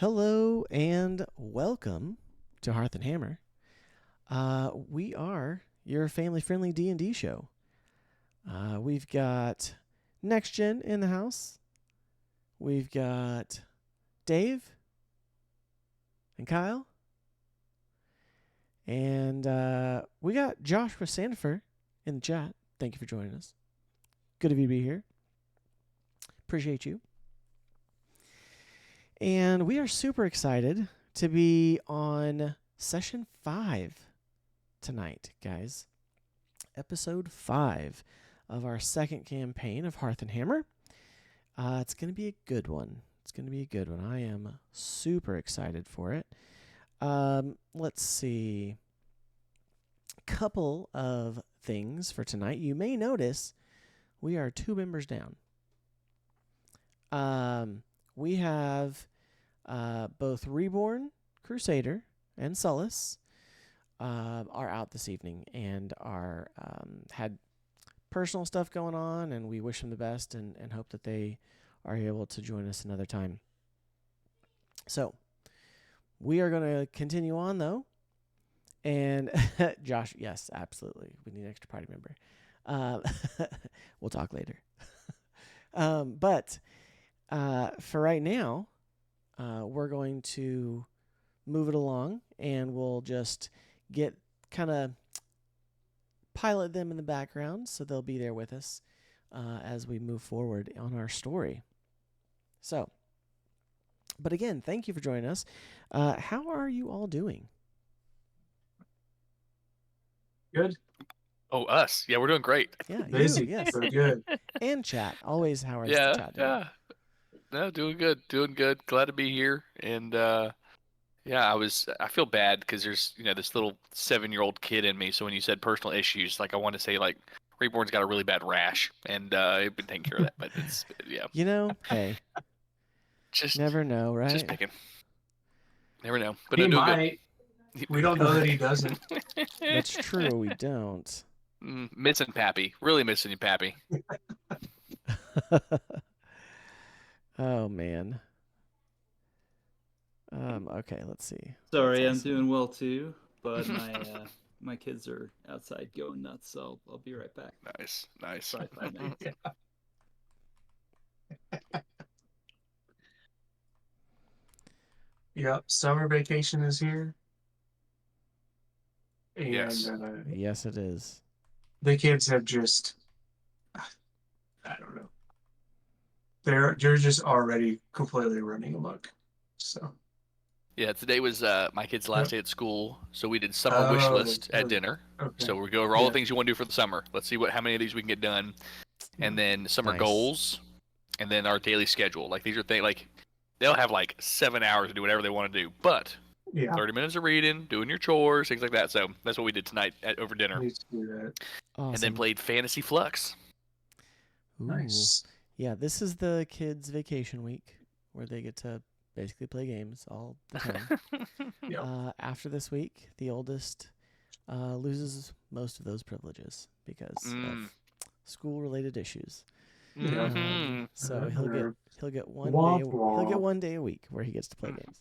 Hello and welcome to Hearth and Hammer. We are your family-friendly D&D show. We've got Next Gen in the house. We've got Dave and Kyle. And we got Joshua Sandifer in the chat. Thank you for joining us. Good of you to be here. Appreciate you. And we are super excited to be on session 5 tonight, guys. Episode 5 of our second campaign of Hearth and Hammer. It's going to be a good one. I am super excited for it. Let's see. Couple of things for tonight. You may notice we are 2 members down. We have both Reborn, Crusader, and Sullus are out this evening and are had personal stuff going on, and we wish them the best and hope that they are able to join us another time. So we are going to continue on, though. And Josh, yes, absolutely. We need an extra party member. We'll talk later. But for right now, we're going to move it along, and we'll just get kind of pilot them in the background so they'll be there with us as we move forward on our story. So, but again, thank you for joining us. How are you all doing? Good. Oh, us. Yeah, we're doing great. Yeah, Busy. you, yes. We're good. And chat. Always, how is the Yeah, chat doing? yeah. No, doing good. Glad to be here. And yeah, I feel bad because there's, this little 7-year-old kid in me. So when you said personal issues, like I want to say like Reborn's got a really bad rash, and I've been taking care of that. But it's Hey, just never know, right? just picking. Never know. But He I'm doing might. We don't know that he doesn't. good. That's true. We don't. Missing Pappy. Really missing you, Pappy. Oh man. Okay, let's see. Sorry, That's I'm awesome. doing well too, but my kids are outside going nuts, so I'll be right back. Nice. Probably 5 minutes. Yep. Summer vacation is here. And Yes. Yes, it is. the kids have just, I don't know. They're just already completely running amok. So. Yeah, today was my kid's last day at school, so we did summer wish list at dinner. Okay. So we go over all the things you want to do for the summer. Let's see how many of these we can get done, and then summer goals, and then our daily schedule. Like these are things like they'll have like 7 hours to do whatever they want to do, but 30 minutes of reading, doing your chores, things like that. So that's what we did tonight over dinner, Need to do that. Awesome. and then played Fantasy Flux. Ooh. Nice. Yeah, this is the kids' vacation week where they get to basically play games all the time. Yep. After this week, the oldest loses most of those privileges because of school-related issues. So he'll get one day a week where he gets to play games.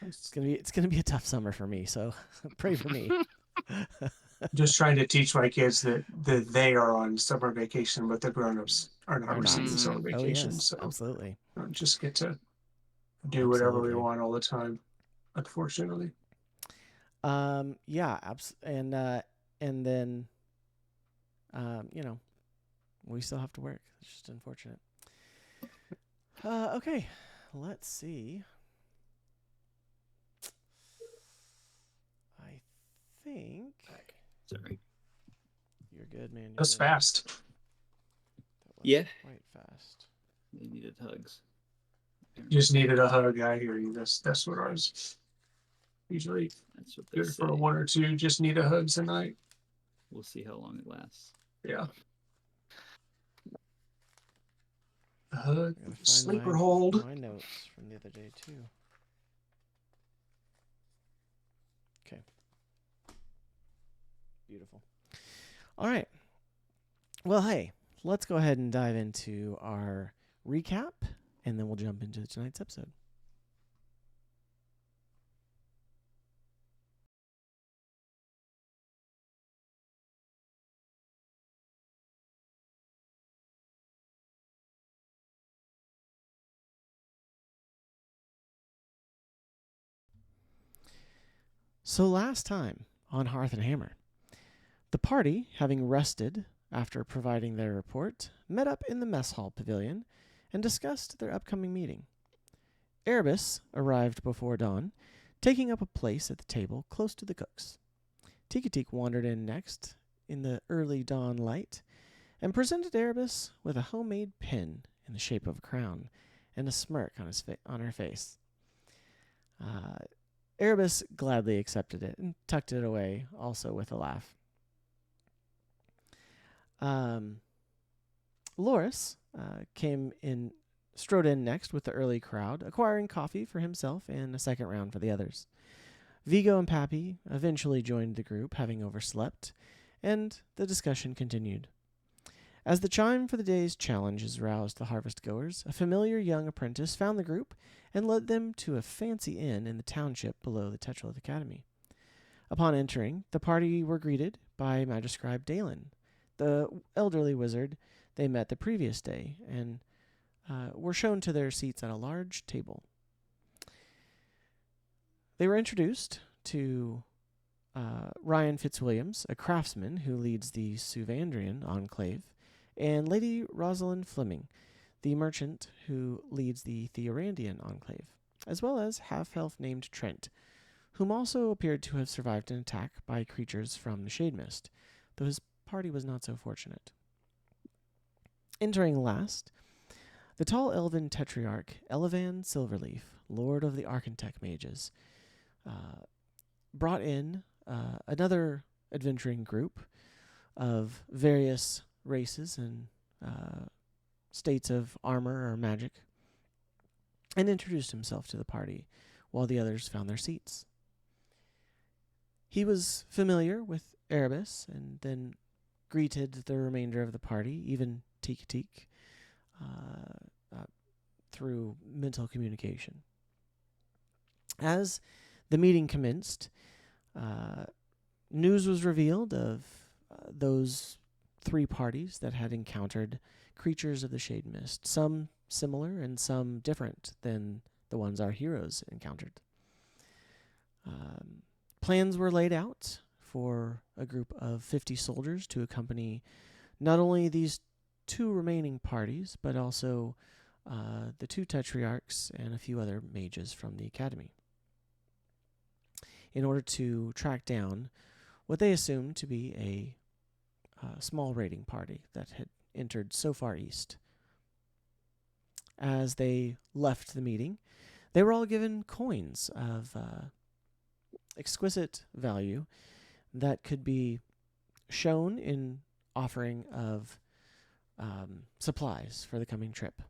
It's gonna be a tough summer for me, so pray for me. Just trying to teach my kids that they are on summer vacation, but the grown-ups are not receiving summer vacation. Oh, yes, so absolutely. we don't just get to do whatever we want all the time, unfortunately. Yeah, and then we still have to work. It's just unfortunate. Okay, let's see. I think. Sorry. You're good, man. That's fast. Yeah. Quite fast. They needed hugs. Just needed a hug. I hear you. That's what ours. Usually That's what they good say. for 1 or 2. Just need a hug tonight. We'll see how long it lasts. Yeah. A hug, I gotta find sleeper hold. my notes from the other day too. Okay. Beautiful. All right. Well, hey, let's go ahead and dive into our recap, and then we'll jump into tonight's episode. So last time on Hearth and Hammer, the party, having rested after providing their report, met up in the mess hall pavilion and discussed their upcoming meeting. Erebus arrived before dawn, taking up a place at the table close to the cooks. Tikatik wandered in next in the early dawn light and presented Erebus with a homemade pin in the shape of a crown and a smirk on her face. Erebus gladly accepted it and tucked it away, also with a laugh. Loris strode in next with the early crowd, acquiring coffee for himself and a second round for the others. Vigo and Pappy eventually joined the group, having overslept, and the discussion continued. As the chime for the day's challenges roused the harvest goers, a familiar young apprentice found the group and led them to a fancy inn in the township below the Tetralith Academy. Upon entering, the party were greeted by Magiscribe Dalen, the elderly wizard they met the previous day, and were shown to their seats at a large table. They were introduced to Ryan Fitzwilliams, a craftsman who leads the Suvandrian Enclave, and Lady Rosalind Fleming, the merchant who leads the Theorandian Enclave, as well as half-elf named Trent, whom also appeared to have survived an attack by creatures from the Shademyst, though his party was not so fortunate. Entering last, the tall elven tetrarch Elevan Silverleaf, lord of the Architect Mages, brought in another adventuring group of various races and states of armor or magic, and introduced himself to the party while the others found their seats. He was familiar with Erebus and then greeted the remainder of the party, even Tikatik, through mental communication. As the meeting commenced, news was revealed of those three parties that had encountered creatures of the Shademyst, some similar and some different than the ones our heroes encountered. Plans were laid out for a group of 50 soldiers to accompany not only these two remaining parties, but also the two tetrarchs and a few other mages from the academy, in order to track down what they assumed to be a small raiding party that had entered so far east. As they left the meeting, they were all given coins of exquisite value that could be shown in offering of supplies for the coming trip.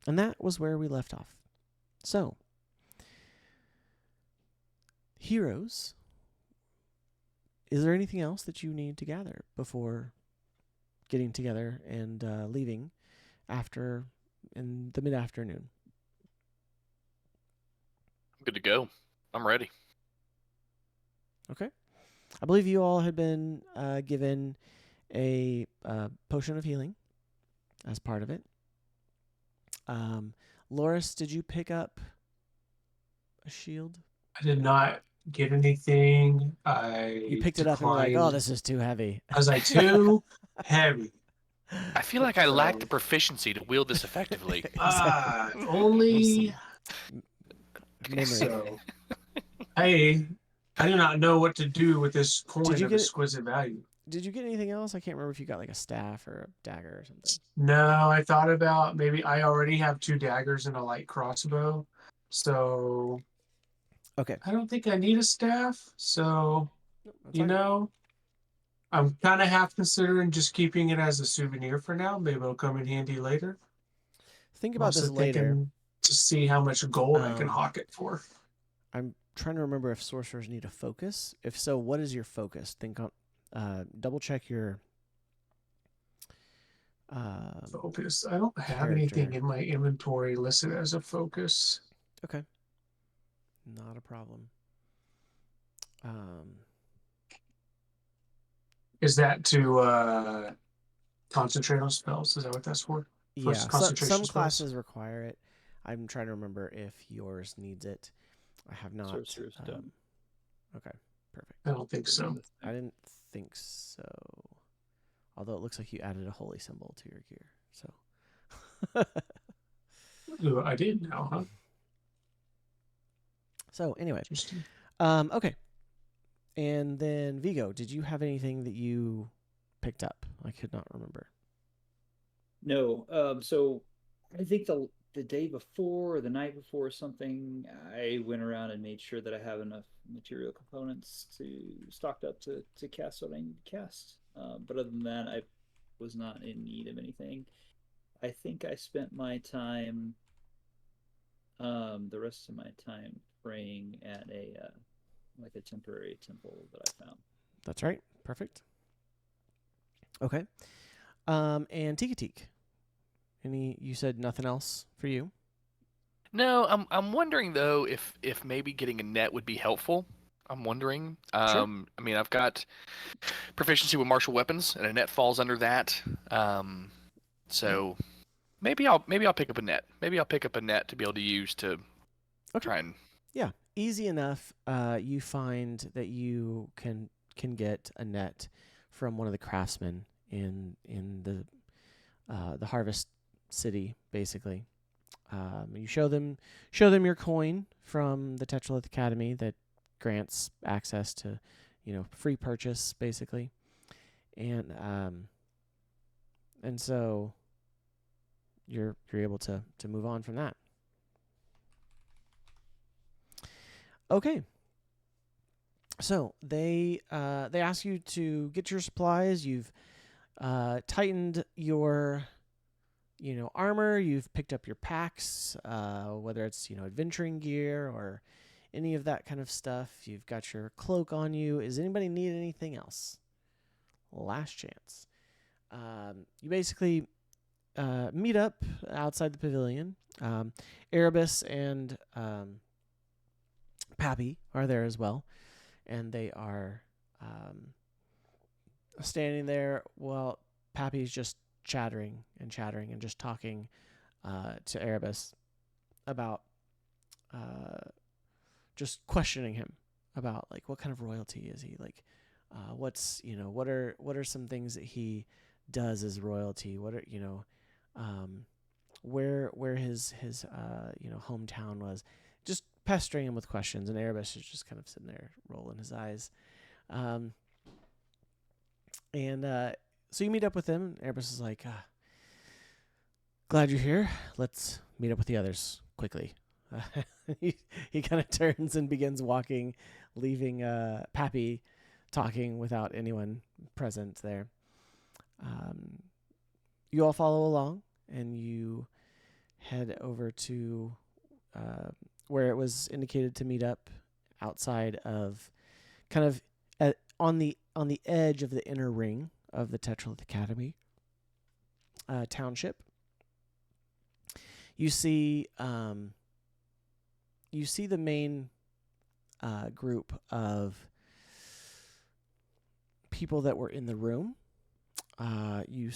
And that was where we left off. So, heroes, is there anything else that you need to gather before getting together and leaving in the mid-afternoon? Good to go. I'm ready. Okay. I believe you all had been given a potion of healing as part of it. Loris, did you pick up a shield? I did not get anything. You picked it up and were like, oh, this is too heavy. I was like, too heavy. I feel like I lack the proficiency to wield this effectively. Only. Memory. So, hey, I do not know what to do with this coin of exquisite value. Did you get anything else? I can't remember if you got like a staff or a dagger or something. No, I thought about maybe I already have 2 daggers and a light crossbow. So, okay. I don't think I need a staff. So, That's fine. I'm kind of half considering just keeping it as a souvenir for now. Maybe it'll come in handy later. Think about this later. To see how much gold I can hawk it for. I'm trying to remember if sorcerers need a focus. If so, what is your focus? Think on, double check your focus. I don't have anything in my inventory listed as a focus. Okay. Not a problem. Is that to concentrate on spells? Is that what that's for? Yeah, some classes require it. I'm trying to remember if yours needs it. I have not. Sorcerer's done. Okay. Perfect. I don't think so. I didn't think so. Although it looks like you added a holy symbol to your gear. So. Ooh, I did now, huh? So anyway, Interesting. okay. And then Vigo, did you have anything that you picked up? I could not remember. No. So I think the day before or the night before or something, I went around and made sure that I have enough material components to stocked up to cast what I need to cast. But other than that, I was not in need of anything. I think I spent my time, the rest of my time praying at a like a temporary temple that I found. That's right. Perfect. Okay. And Tikatik. You said nothing else for you? No, I'm wondering though if maybe getting a net would be helpful. I'm wondering. Sure. I mean, I've got proficiency with martial weapons, and a net falls under that. So maybe I'll pick up a net. Maybe I'll pick up a net to be able to use to try and. Yeah, easy enough. You find that you can get a net from one of the craftsmen in the harvest city, basically. You show them your coin from the Tetralith Academy that grants access to, free purchase, basically, and so you're able to move on from that. Okay. So they ask you to get your supplies. You've tightened your armor. You've picked up your packs, whether it's adventuring gear or any of that kind of stuff. You've got your cloak on you. Does anybody need anything else? Last chance. You basically meet up outside the pavilion. Erebus and Pappy are there as well, and they are standing there while Pappy's just chattering and just talking to Erebus about just questioning him about like what kind of royalty is he, like what's what are some things that he does as royalty, what are where his hometown was, just pestering him with questions, and Erebus is just kind of sitting there rolling his eyes. So you meet up with him, and Erebus is like, glad you're here. Let's meet up with the others quickly. He kind of turns and begins walking, leaving Pappy talking without anyone present there. You all follow along, and you head over to where it was indicated to meet up, outside of, kind of on the edge of the inner ring of the Tetralith Academy township. You see the main group of people that were in the room. You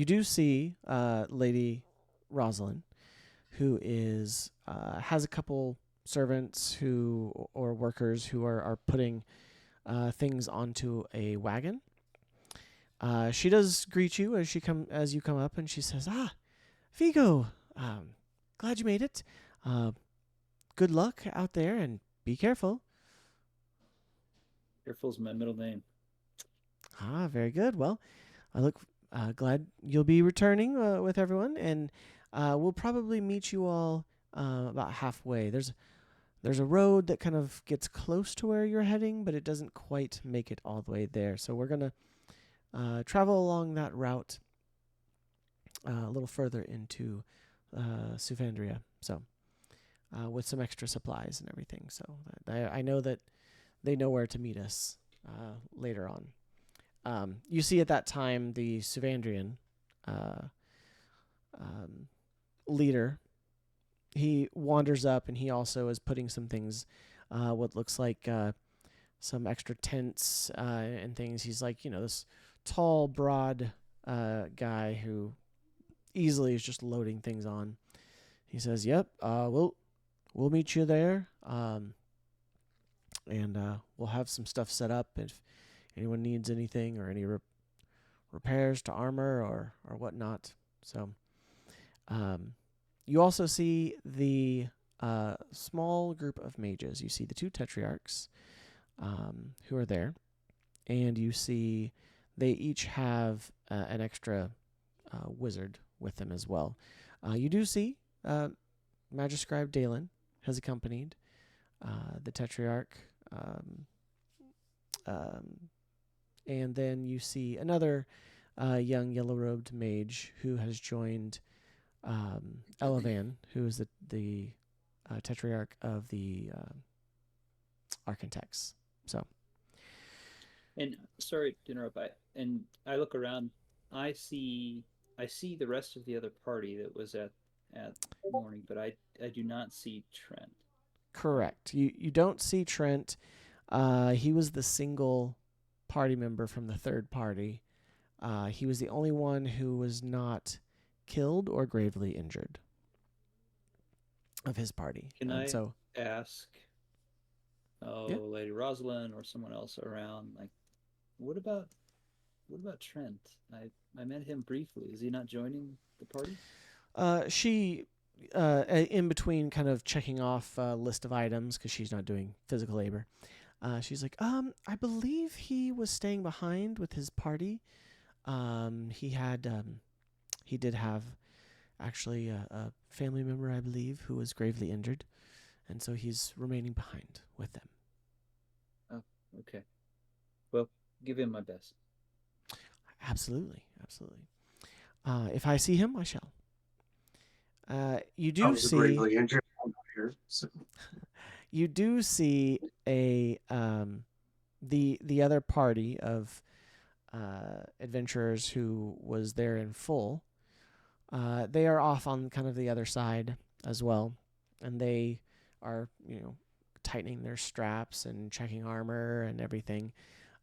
do see Lady Rosalind, who is has a couple servants or workers who are putting things onto a wagon. She does greet you as you come up, and she says, Vigo, glad you made it. Good luck out there, and be careful. Careful's my middle name. Very good. Well, I look glad you'll be returning with everyone, and we'll probably meet you all about halfway. There's a road that kind of gets close to where you're heading, but it doesn't quite make it all the way there. So we're going to travel along that route a little further into Sufandria, so with some extra supplies and everything. So I know that they know where to meet us later on. You see at that time the Suvandrian leader. He wanders up, and he also is putting some things, what looks like some extra tents and things. He's like, this tall, broad guy who easily is just loading things on. He says, "Yep, we'll we'll meet you there. And we'll have some stuff set up if anyone needs anything or any repairs to armor or whatnot. So, you also see the small group of mages. You see the 2 Tetrarchs who are there, and you see they each have an extra wizard with them as well. You do see Magiscribe Dalen has accompanied the Tetrarch, and then you see another young yellow-robed mage who has joined Elevan, who is the Tetrarch of the Architects. So, And sorry to interrupt. I look around. I see the rest of the other party that was at morning, but I do not see Trent. correct. You don't see Trent. He was the single party member from the third party. He was the only one who was not killed or gravely injured of his party. Can I so ask, Lady Rosalind or someone else around, like, what about Trent? I met him briefly. Is he not joining the party? She, in between kind of checking off a list of items because she's not doing physical labor, she's like, I believe he was staying behind with his party. He did have actually a family member, I believe, who was gravely injured, and so he's remaining behind with them. Oh, okay. Well, give him my best. Absolutely. If I see him, I shall. You do see gravely injured here, so. You do see a the other party of adventurers who was there in full. They are off on kind of the other side as well, and they are tightening their straps and checking armor and everything,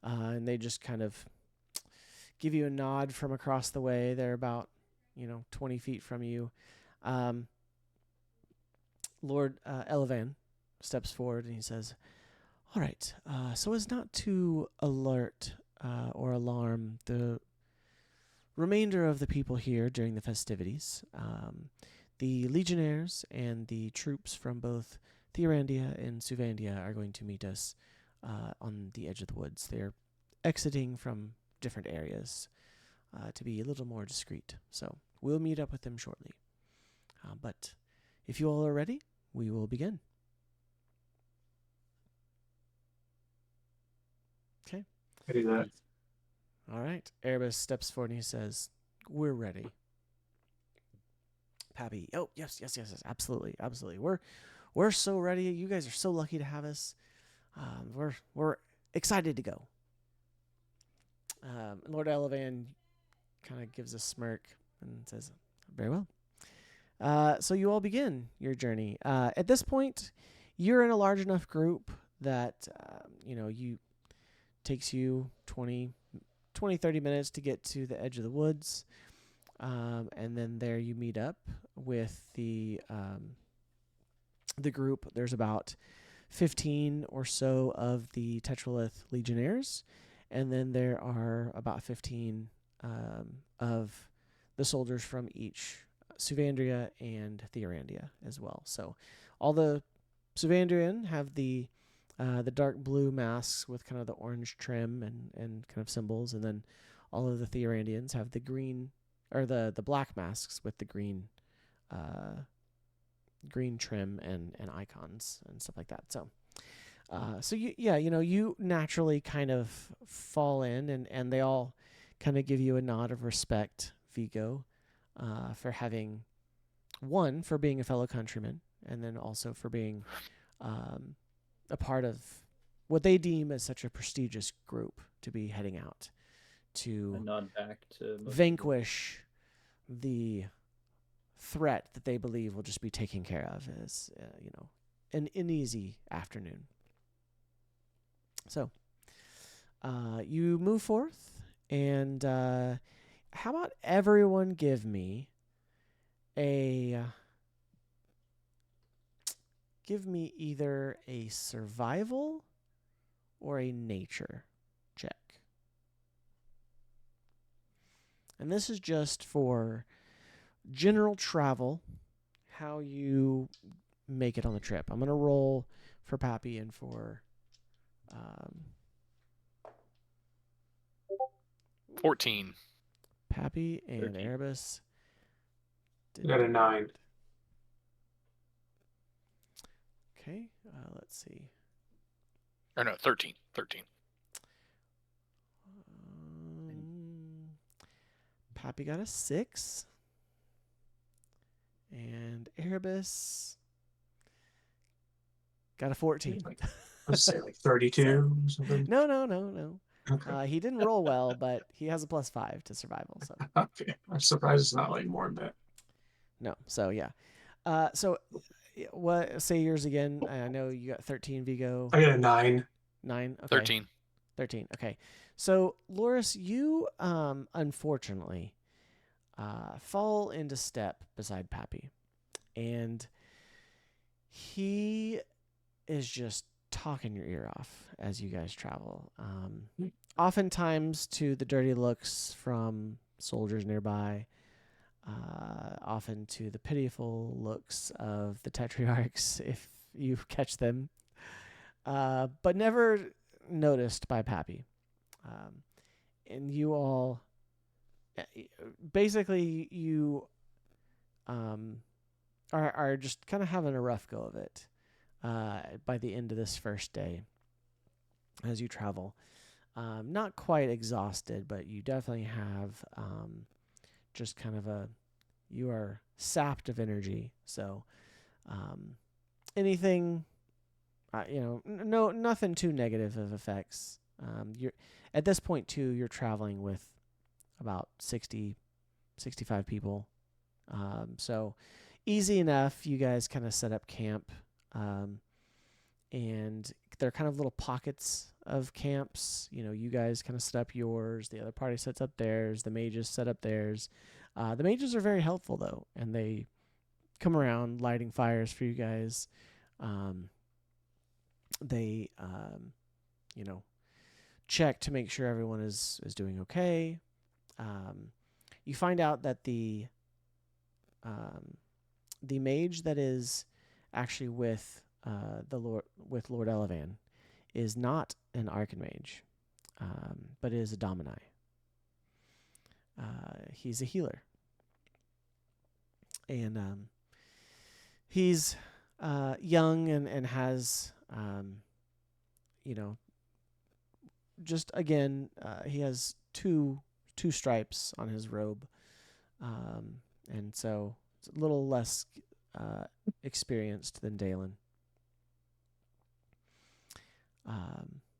and they just kind of give you a nod from across the way. They're about 20 feet from you. Lord Elevan steps forward and he says, all right, so as not to alert or alarm the remainder of the people here during the festivities, the legionnaires and the troops from both Theorandia and Suvandia are going to meet us on the edge of the woods. They're exiting from different areas to be a little more discreet. So we'll meet up with them shortly. But if you all are ready, we will begin. Okay. I do that. All right. Erebus steps forward and he says, we're ready. Pappy, oh, yes, absolutely. We're so ready. You guys are so lucky to have us. We're excited to go. Lord Elevan kind of gives a smirk and says, very well. So you all begin your journey. At this point, you're in a large enough group that, takes you 20, 30 minutes to get to the edge of the woods. And then there you meet up with the group. There's about 15 or so of the Tetralith legionnaires. And then there are about 15 of the soldiers from each Suvandria and Theorandia as well. So all the Suvandrian have the dark blue masks with kind of the orange trim and kind of symbols, and then all of the Theorandians have the green or the black masks with the green trim and icons and stuff like that. So you naturally kind of fall in, and they all kind of give you a nod of respect, Vigo, for having for being a fellow countryman, and then also for being a part of what they deem as such a prestigious group to be heading out to nod back to vanquish the threat that they believe will just be taken care of as an easy afternoon. So you move forth, and how about everyone give me a give me either a survival or a nature check. And this is just for general travel, how you make it on the trip. I'm going to roll for Pappy and for 14. Pappy and 13. Erebus. Got a 9. Okay, let's see. Or no, 13. 13. Pappy got a 6. And Erebus got a 14. Let's say like 32 or something. No. Okay. He didn't roll well, but he has a +5 to survival. So Okay. I'm surprised it's not like more than that. no. So yeah. So what? Say yours again. I know you got 13, Vigo. I got a 9. 9. Okay. 13. 13. Okay. So Loris, you unfortunately fall into step beside Pappy, and he is just talking your ear off as you guys travel. Oftentimes to the dirty looks from soldiers nearby, often to the pitiful looks of the Tetrarchs if you catch them, but never noticed by Pappy. And you all, basically, you are just kind of having a rough go of it by the end of this first day as you travel. Not quite exhausted, but you definitely have just kind of you are sapped of energy. So anything, nothing too negative of effects. You're at this point too, you're traveling with about 60, 65 people. So easy enough. You guys kind of set up camp, and they're kind of little pockets of camps. You guys kind of set up yours. The other party sets up theirs. The mages set up theirs. The mages are very helpful though, and they come around lighting fires for you guys. They, check to make sure everyone is doing okay. You find out that the mage that is actually with Lord Elevan is not an Archmage, but is a Domini. He's a healer, and he's young and has just again he has two stripes on his robe, and so it's a little less experienced than Dalen.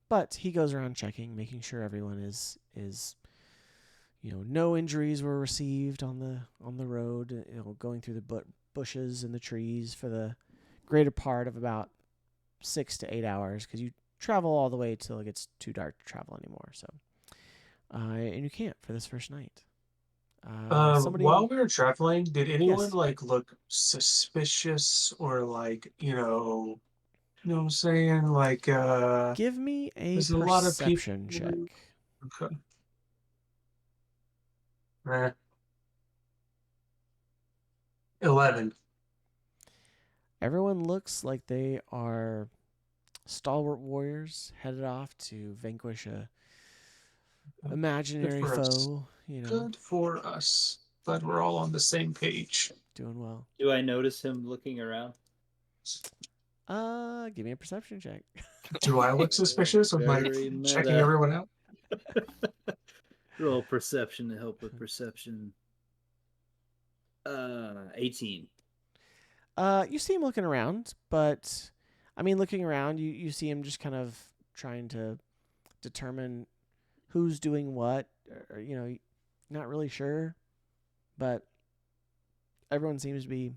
But he goes around checking, making sure everyone is no injuries were received on the road. Going through the bushes and the trees for the greater part of about 6 to 8 hours, because you travel all the way till it gets too dark to travel anymore. So, and you can't for this first night. While we were traveling, did anyone Yes. look suspicious or what I'm saying? Give me a there's a lot of people. perception check. Okay. 11. Everyone looks like they are stalwart warriors headed off to vanquish a imaginary Good for us. foe. Good for us. Glad we're all on the same page. Doing well. Do I notice him looking around? Give me a perception check. Do I look suspicious of Very checking meta. everyone out? Roll perception to help with perception. 18. You see him looking around, but looking around, you see him just kind of trying to determine who's doing what, or not really sure, but everyone seems to be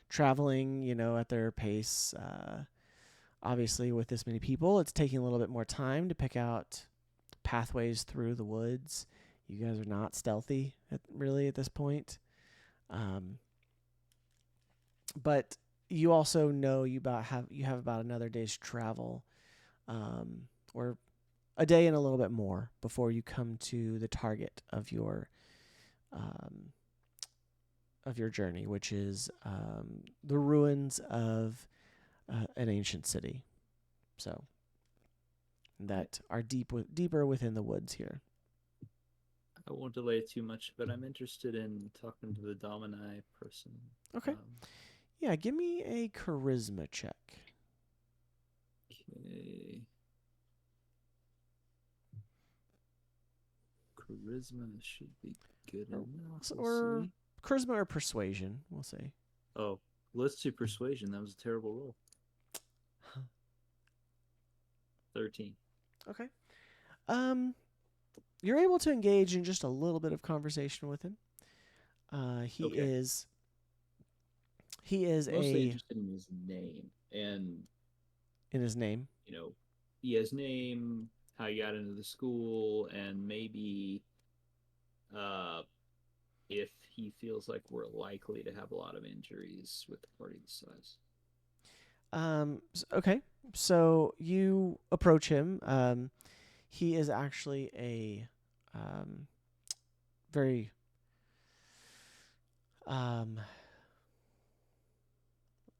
traveling, at their pace. Obviously, with this many people, it's taking a little bit more time to pick out pathways through the woods. You guys are not stealthy, really, at this point. But you also know you have about another day's travel, or a day and a little bit more before you come to the target of your journey, which is the ruins of an ancient city. So that are deeper within the woods here. I won't delay it too much, but I'm interested in talking to the Domini person. Okay. Yeah, give me a charisma check. Okay. Charisma should be good enough. Or charisma or persuasion, we'll say. Oh, let's do persuasion. That was a terrible roll. 13. Okay. You're able to engage in just a little bit of conversation with him. He is mostly interested in his name and in his name. His name, how he got into the school, and maybe if he feels like we're likely to have a lot of injuries with the party this size. Okay. So you approach him. He is actually a very let's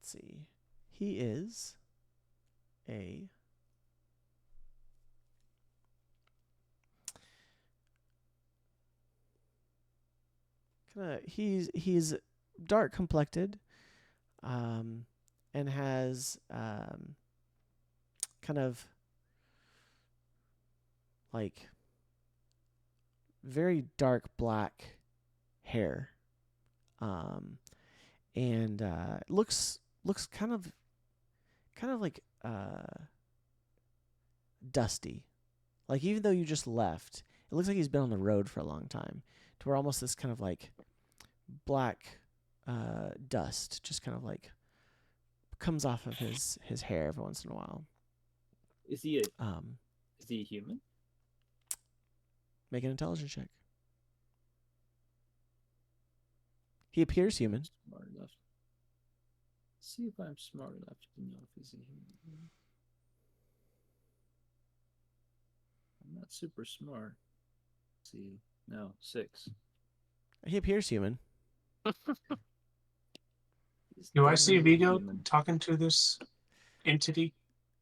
see. He is a he's dark complected, and has kind of like very dark black hair, and looks kind of like dusty. Like, even though you just left, it looks like he's been on the road for a long time, to where almost this kind of like black dust just kind of like comes off of his hair every once in a while. Is he a human? Make an intelligence check. He appears human. Smart enough. See if I'm smart enough to know if he's a human. I'm not super smart. Let's see. No, 6. He appears human. Do I see Vigo talking to this entity?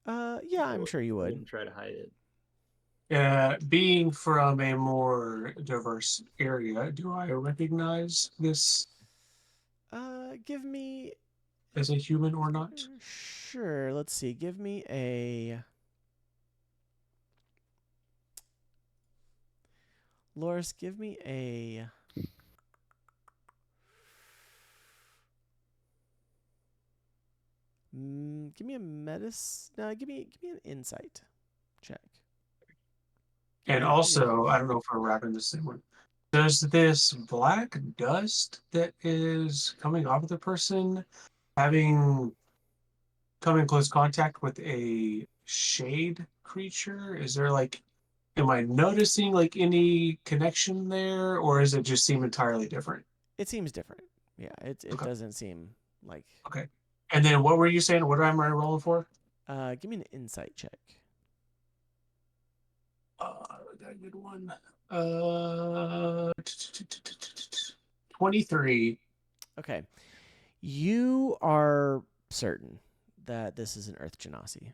Yeah, I'm sure you I would. wouldn't try to hide it. Being from a more diverse area, do I recognize this Give me as a human or not? Sure. Let's see. Give me a Loris. Give me a give me a medicine. No, give me an insight check. And also, I don't know if we're wrapping this in one. Does this black dust that is coming off of the person having come in close contact with a shade creature? Is there am I noticing any connection there, or is it just seem entirely different? It seems different. Yeah, it doesn't seem like. Okay. And then what were you saying? What am I rolling for? Give me an insight check. Got a good one. 23. Okay. You are certain that this is an Earth Genasi.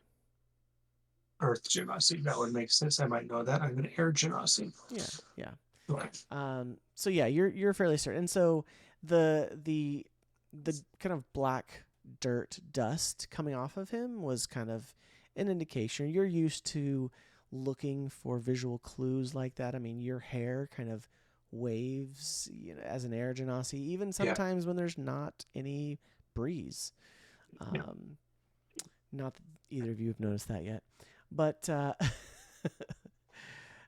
Earth Genasi. That would make sense. I might know that. I'm an air Genasi. Yeah. Okay. So yeah, you're fairly certain. And so the kind of black dirt dust coming off of him was kind of an indication. You're used to looking for visual clues like that. I mean, your hair kind of waves, as an air genasi, even sometimes when there's not any breeze. Not that either of you have noticed that yet, but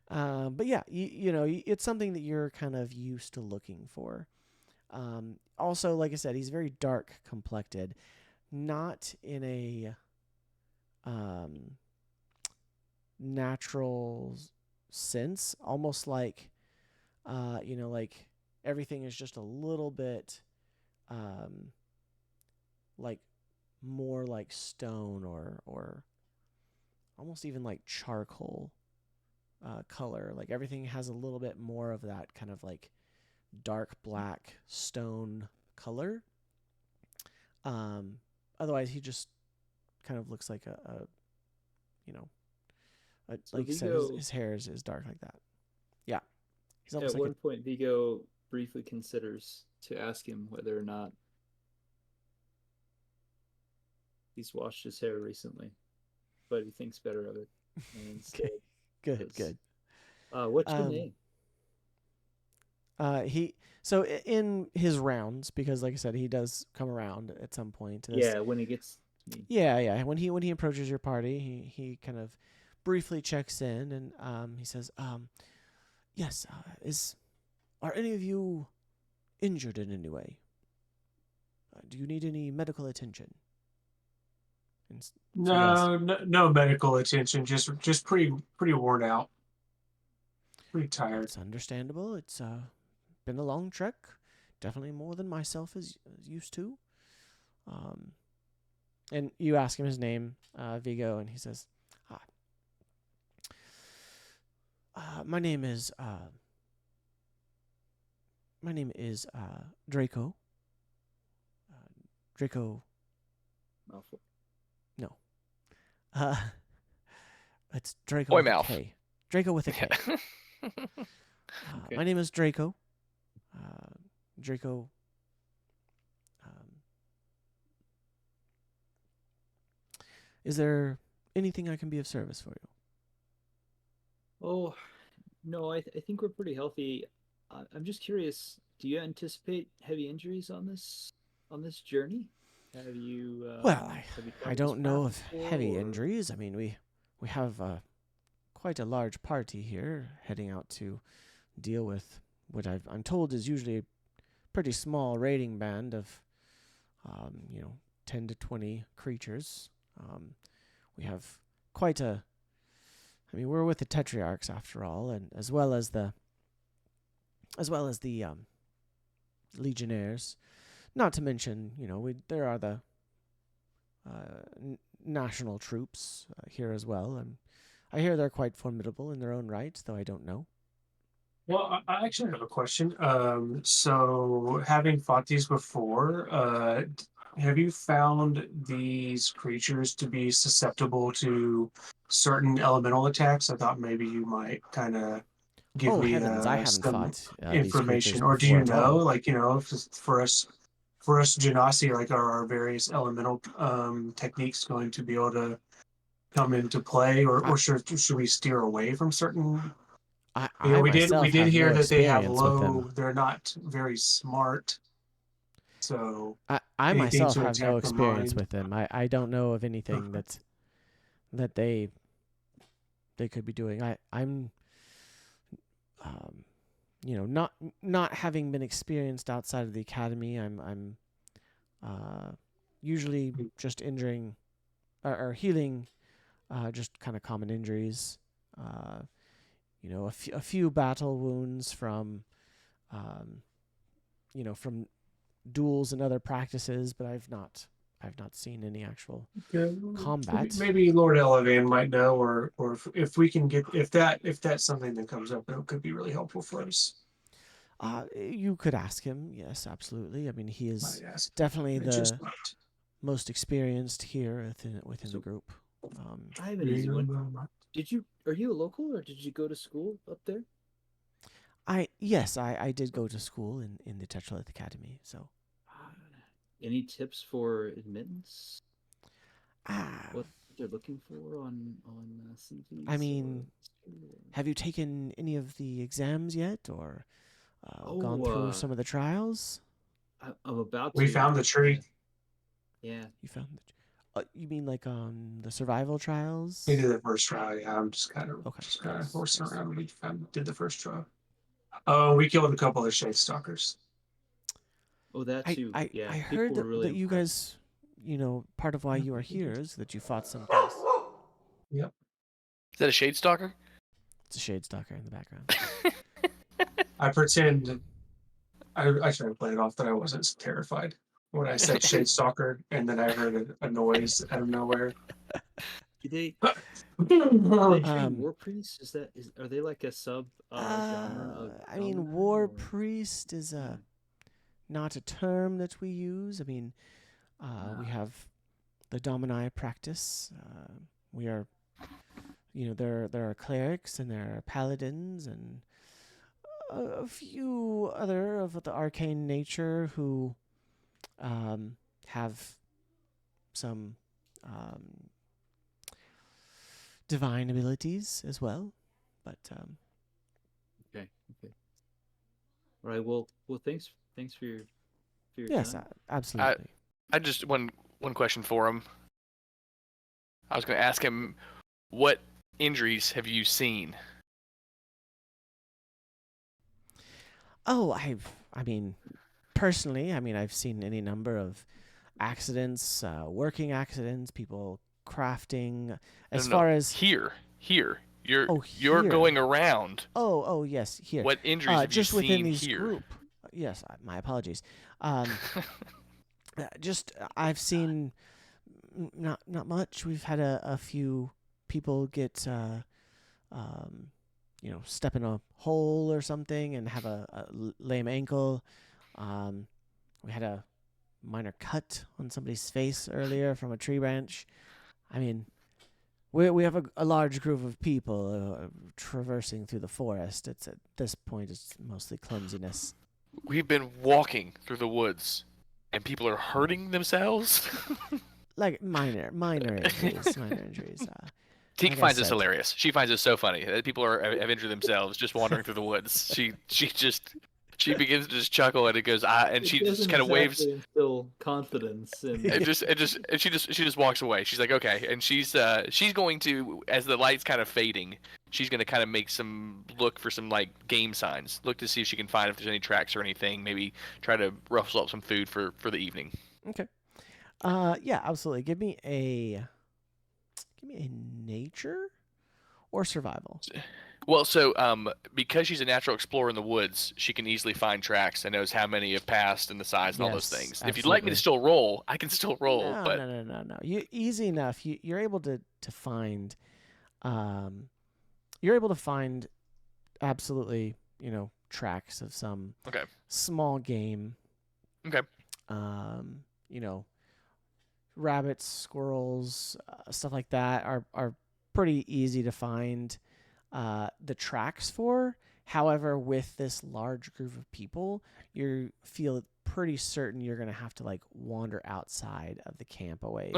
but yeah, it's something that you're kind of used to looking for. Also, like I said, he's very dark complected, not in a natural sense, almost like like everything is just a little bit like more like stone or almost even like charcoal color. Like everything has a little bit more of that kind of like dark black stone color. Otherwise, he just kind of looks like So like you said, Vigo, his hair is dark like that. Yeah, he's at almost like one point, Vigo briefly considers to ask him whether or not he's washed his hair recently, but he thinks better of it. And instead, good, good. what's your Um, name? In his rounds, because like I said, he does come around at some point. Yeah, when he gets to me. Yeah. When he approaches your party, he kind of briefly checks in and he says, yes, are any of you injured in any way? Do you need any medical attention? No medical attention. Just pretty worn out. Pretty tired. It's understandable. It's been a long trek. Definitely more than myself is used to. And you ask him his name, Vigo, and he says, my name is Draco. Draco. Mouthful. No. It's Draco Boy with mouth. a K. Draco with a K. Okay. My name is Draco. Draco. Is there anything I can be of service for you? Oh, no, I think we're pretty healthy. I'm just curious. Do you anticipate heavy injuries on this journey? Have you? Well, have you I traveled don't this know path of before, heavy or- injuries. I mean, we have quite a large party here heading out to deal with what I'm told is usually a pretty small raiding band of 10 to 20 creatures. We have quite a we're with the Tetrarchs after all, and as well as the legionnaires. Not to mention, there are the national troops here as well, and I hear they're quite formidable in their own right, though I don't know. Well, I actually have a question. So having fought these before, have you found these creatures to be susceptible to certain elemental attacks? I thought maybe you might kind of give Oh me heavens, I haven't some fought these creatures information, or do before you at know, all. like, for us Genasi, like, are our various elemental techniques going to be able to come into play, or should we steer away from certain? I We myself did have hear no that they have experience with low. them. They're not very smart. So I anything myself to have no attack the experience mind. with them. I don't know of anything that they could be doing. I'm not having been experienced outside of the academy. I'm usually just injuring or healing just kind of common injuries. A few battle wounds from from duels and other practices, but I've not seen any actual combat. Maybe Lord Elevan might know, or if we can get if that's something that comes up, that could be really helpful for us. You could ask him. Yes, absolutely. I mean, he is Might ask. definitely I just the might. most experienced here within the group. I have an easy one. Are you a local, or did you go to school up there? I did go to school in the Tetralith Academy. So, Any tips for admittance? ah, What they're looking for on CVs? I mean, have you taken any of the exams yet, or gone through some of the trials? I'm about to. We found the tree. Yeah. You found you mean like the survival trials? We did the first trial. Yeah, I'm just kind of Okay. horsing around. We did the first trial. We killed a couple of shade stalkers. Oh, that too. I Yeah. heard People were really that you impressed. guys, part of why you are here is that you fought some things. Yep. Is that a shade stalker? It's a shade stalker in the background. I pretend. I try to play it off that I wasn't terrified. when I said Shade Stalker, and then I heard a noise out of nowhere. Do they train Um, war priests? Are they like a sub genre of I mean, Dominai, war or- priest is Yeah. not a term that we use. I mean, we have the Domini practice. We are, there are clerics and there are paladins and a few other of the arcane nature who have some divine abilities as well. But Okay. All right. Well, thanks for your yes, time. absolutely. I just one question for him. I was going to ask him, what injuries have you seen? Oh, personally, I've seen any number of accidents, working accidents, people crafting. As No, far as here, you're here. going around. Oh, yes, here. What injuries have just you within seen these here? group. Yes, my apologies. Just I've seen not much. We've had a few people get step in a hole or something and have a lame ankle. We had a minor cut on somebody's face earlier from a tree branch. I mean, we have a large group of people traversing through the forest. It's at this point it's mostly clumsiness. We've been walking through the woods, and people are hurting themselves. Like minor injuries, Teak like I finds this said. hilarious. She finds it so funny that people have injured themselves just wandering through the woods. She begins to just chuckle, and it goes, and she just kind of waves. Instill confidence in. And she just walks away. She's like, okay, and she's going to, as the light's kind of fading, she's going to kind of look for some like game signs, look to see if she can find if there's any tracks or anything. Maybe try to rustle up some food for the evening. Okay. Yeah, absolutely. Give me a nature or survival. Well, so because she's a natural explorer in the woods, she can easily find tracks and knows how many have passed and the size and all those Yes, things. If you'd like me to still roll, I can still roll. No, but no. Easy enough. You're able to find. You're able to find absolutely tracks of some small game. Okay. Rabbits, squirrels, stuff like that are pretty easy to find the tracks for. However, with this large group of people, you feel pretty certain you're going to have to like wander outside of the camp a ways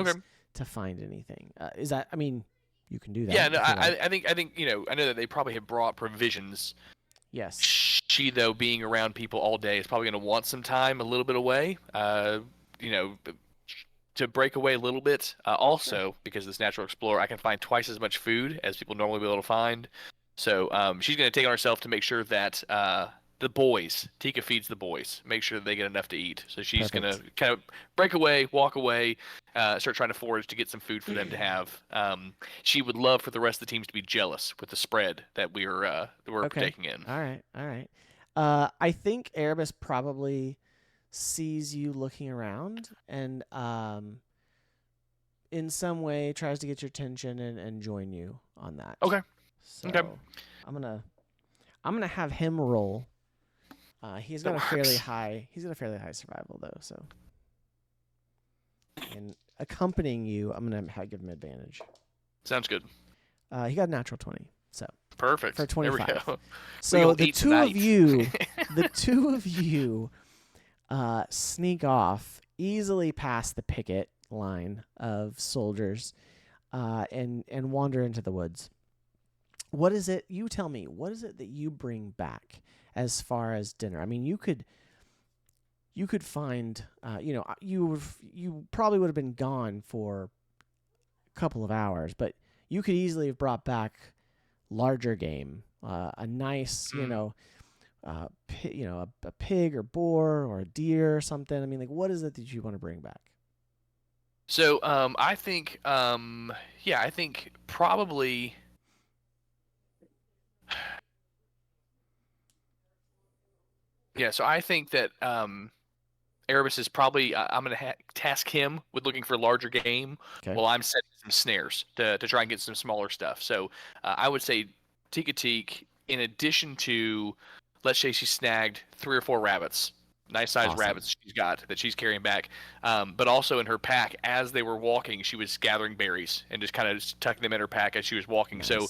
to find anything. Is that? I mean, you can do that. Yeah, no, I think I know that they probably have brought provisions. Yes. She, though, being around people all day is probably going to want some time a little bit away. To break away a little bit. Also, because this natural explorer, I can find twice as much food as people normally be able to find. So she's going to take on herself to make sure that the boys, Tika feeds the boys, make sure that they get enough to eat. So she's going to kind of break away, walk away, start trying to forage to get some food for them to have. She would love for the rest of the teams to be jealous with the spread that we're taking in. All right. I think Erebus probably sees you looking around and in some way tries to get your attention and join you on that. Okay. So okay. I'm gonna have him roll. He's got a fairly high survival though, so and accompanying you, I'm gonna give him advantage. Sounds good. He got a natural 20, so perfect for 25. There we go. So the two of you sneak off easily past the picket line of soldiers and wander into the woods. What is it? You tell me. What is it that you bring back as far as dinner? I mean, you could find. You probably would have been gone for a couple of hours, but you could easily have brought back larger game, a nice, a pig or boar or a deer or something. I mean, like, what is it that you want to bring back? So, I think probably. Yeah, so I think that Erebus is probably I'm going to task him with looking for larger game while I'm setting some snares to try and get some smaller stuff. So I would say Tika, in addition to, let's say she snagged 3 or 4 rabbits, nice sized rabbits she's carrying back, but also in her pack as they were walking, she was gathering berries and just kind of tucking them in her pack as she was walking. Nice. So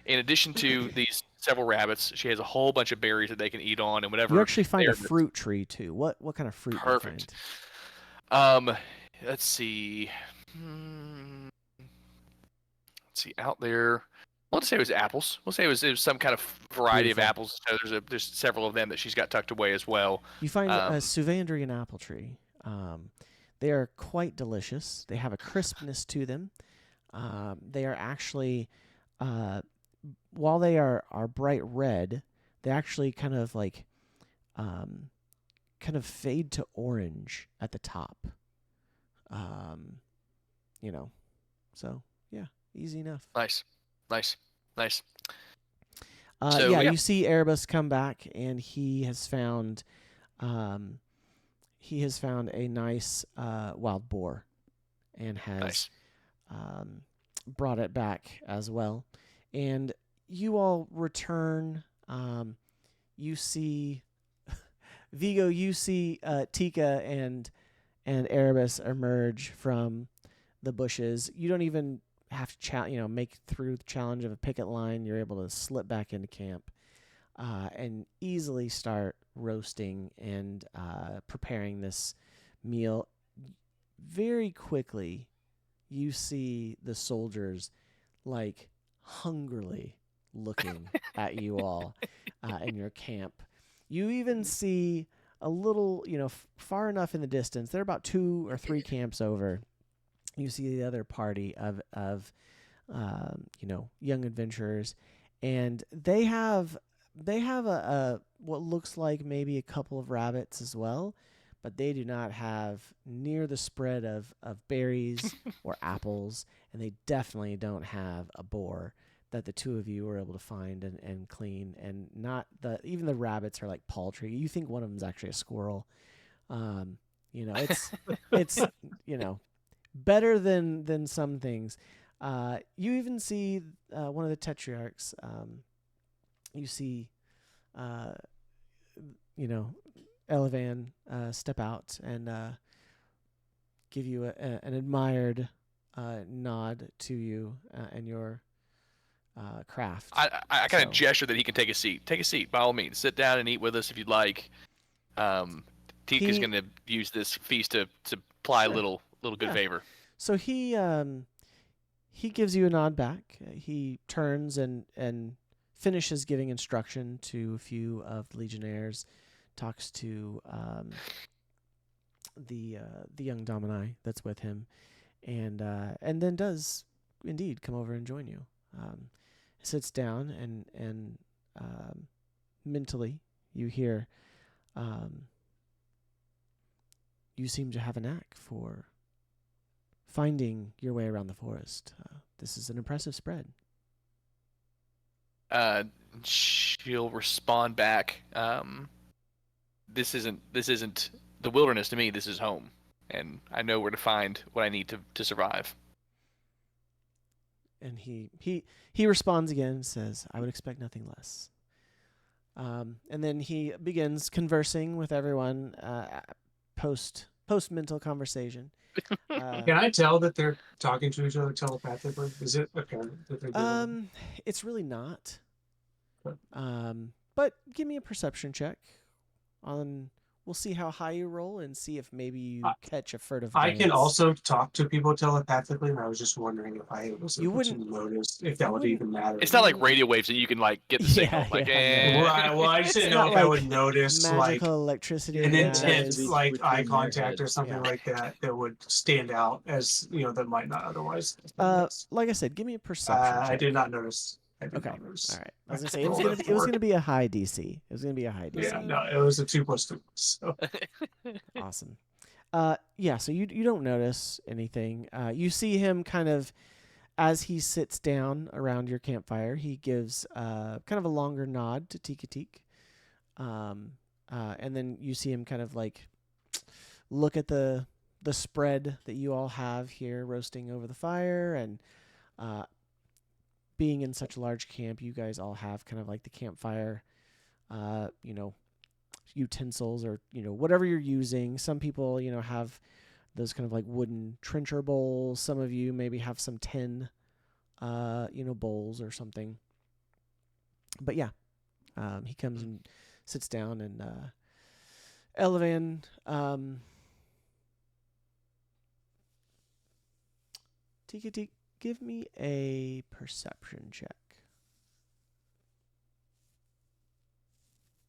in addition to these several rabbits, she has a whole bunch of berries that they can eat on and whatever. You actually find a fruit tree too. What kind of fruit? Perfect. Do you find? Let's see. Let's see out there. Let's say it was apples. We'll say it was some kind of variety of apples. So there's several of them that she's got tucked away as well. You find a Suvandrian apple tree. They are quite delicious. They have a crispness to them. They are actually, while they are bright red, they actually kind of like, kind of fade to orange at the top. So yeah, easy enough. Nice. You see Erebus come back, and he has found a nice wild boar, and has brought it back as well. And you all return. You see Vigo. You see Tika and Erebus emerge from the bushes. You don't even have to make through the challenge of a picket line. You're able to slip back into camp and easily start roasting and preparing this meal. Very quickly, you see the soldiers like hungrily looking at you all in your camp. You even see a little, far enough in the distance. They're about 2 or 3 camps over. You see the other party of young adventurers, and they have a what looks like maybe a couple of rabbits as well, but they do not have near the spread of berries or apples, and they definitely don't have a boar that the two of you were able to find and clean, and not even the rabbits are like paltry. You think one of them is actually a squirrel. It's better than some things. You even see one of the Tetrarchs. You see, Elevan step out and give you an admired nod to you and your craft. I kind of gesture that he can take a seat. Take a seat, by all means. Sit down and eat with us if you'd like. Tika's going to use this feast to ply a little good favor. So he gives you a nod back. He turns and finishes giving instruction to a few of the legionnaires, talks to the young Domini that's with him, and then does indeed come over and join you. Sits down and mentally you hear, you seem to have a knack for finding your way around the forest. This is an impressive spread. She'll respond back. This isn't the wilderness to me. This is home, and I know where to find what I need to survive. And he responds again and says, "I would expect nothing less." And then he begins conversing with everyone post mental conversation. Can I tell that they're talking to each other telepathically? Is it apparent that they're doing it's really not. Okay. But give me a perception check on. We'll see how high you roll and see if maybe you catch a furtive glance. I can also talk to people telepathically, and I was just wondering if I was able to notice if that would even matter. It's not like radio waves that you can get the signal. Right. Well, I just didn't know if I would notice magical electricity, an intense eye contact or something like that would stand out as that might not otherwise. Like I said, give me a perception check. I did not notice. Okay. All right. I was gonna say it was gonna be a high DC. Yeah. No, it was a 2+2. So. Awesome. So you don't notice anything. You see him kind of as he sits down around your campfire. He gives kind of a longer nod to Tika. And then you see him kind of look at the spread that you all have here roasting over the fire, and being in such a large camp, you guys all have kind of like the campfire, utensils, or whatever you're using. Some people have those kind of like wooden trencher bowls. Some of you maybe have some tin bowls or something. But yeah, he comes and sits down, and Elevan Tika, give me a perception check.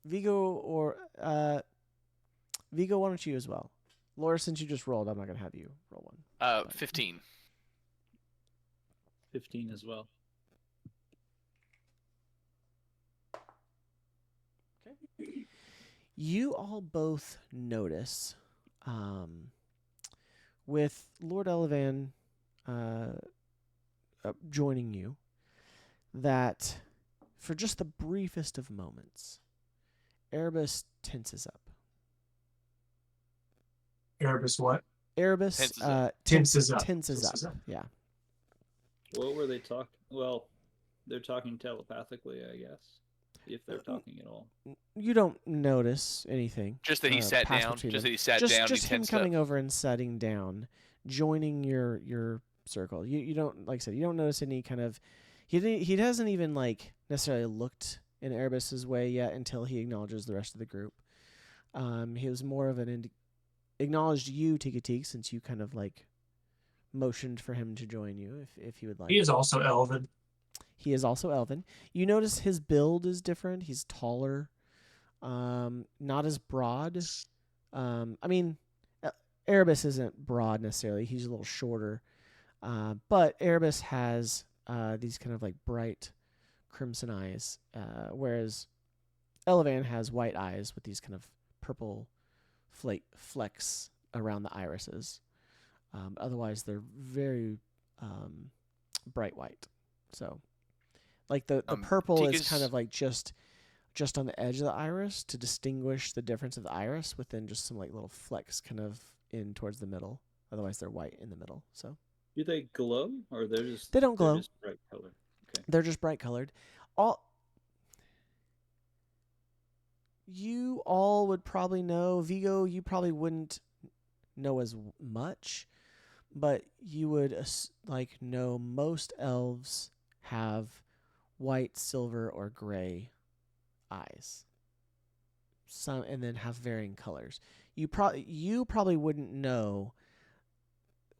Vigo, why don't you as well? Laura, since you just rolled, I'm not going to have you roll one. 15. 15 as well. Okay. You all both notice, with Lord Elevan joining you, that for just the briefest of moments, Erebus tenses up. Erebus what? Erebus tenses up. Tenses up. Yeah. What were they talking? Well, they're talking telepathically, I guess, if they're talking at all. You don't notice anything. Just that he sat down. Just that he sat down. Just him coming over and sitting down, joining your circle. You don't, like I said, you don't notice any kind of. He hasn't even like necessarily looked in Erebus's way yet until he acknowledges the rest of the group. He was more of an acknowledged you, Tika, since you kind of like motioned for him to join you if he would like. He is also Elven. He is also Elven. You notice his build is different. He's taller, not as broad. I mean, Erebus isn't broad necessarily. He's a little shorter. But Erebus has these kind of like bright crimson eyes, whereas Elevan has white eyes with these kind of purple flecks around the irises. Otherwise, they're very bright white. So, like the purple is kind of like just on the edge of the iris to distinguish the difference of the iris, within just some like little flecks kind of in towards the middle. Otherwise, they're white in the middle. So. Do they glow, or they don't glow? They're just bright colored. Okay. They're just bright colored. You all would probably know. Vigo, you probably wouldn't know as much, but you would know most elves have white, silver, or gray eyes. Some, and then have varying colors. You probably wouldn't know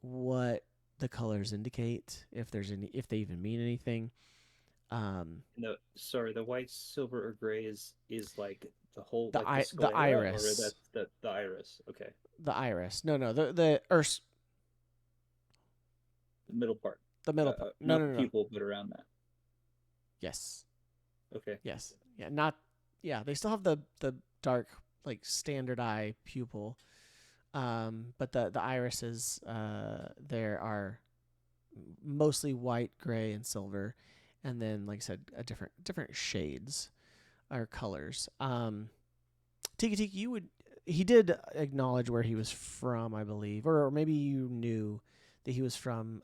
what the colors indicate, if they even mean anything. No, sorry, the white, silver, or gray is like the whole the iris, or that's the iris. Okay. The iris. No, the Earth. The middle part. The middle part. No, No. People, but around that. Yes. Okay. Yes. Yeah. Not. Yeah. They still have the dark like standard eye pupil, but the irises there are mostly white, gray, and silver, and then like I said, different shades or colors. Tika, he did acknowledge where he was from, I believe, or maybe you knew that he was from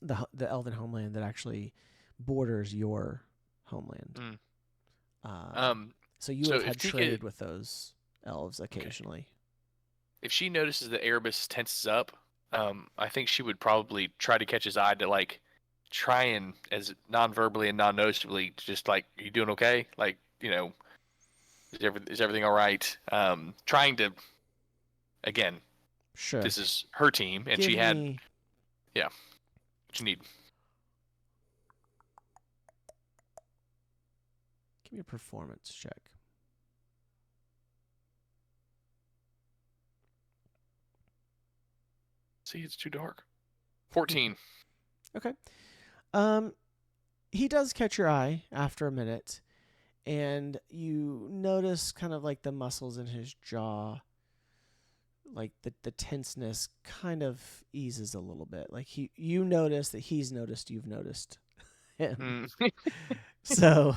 the Elven homeland that actually borders your homeland. So you have had trade with those elves occasionally. Okay. If she notices that Erebus tenses up, I think she would probably try to catch his eye to like try and, as non-verbally and non-noticeably, just like, "You doing okay? Like, is everything all right?" Trying to, again, sure. This is her team, and what you need? Give me a performance check. See, it's too dark. 14. Okay. He does catch your eye after a minute, and you notice kind of like the muscles in his jaw, like the tenseness kind of eases a little bit. Like you notice that he's noticed you've noticed him. So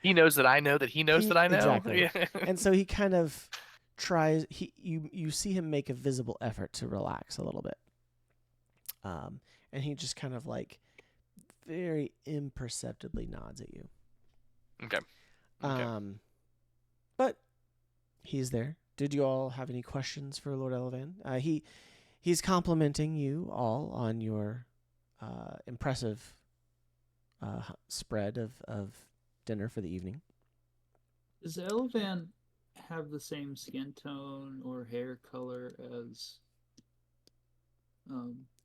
he knows that I know that he knows that I know. Exactly. Yeah. And so he kind of tries. You see him make a visible effort to relax a little bit. And he just kind of like very imperceptibly nods at you. Okay. But he's there. Did you all have any questions for Lord Elevan? He's complimenting you all on your impressive spread of dinner for the evening. Does Elevan have the same skin tone or hair color as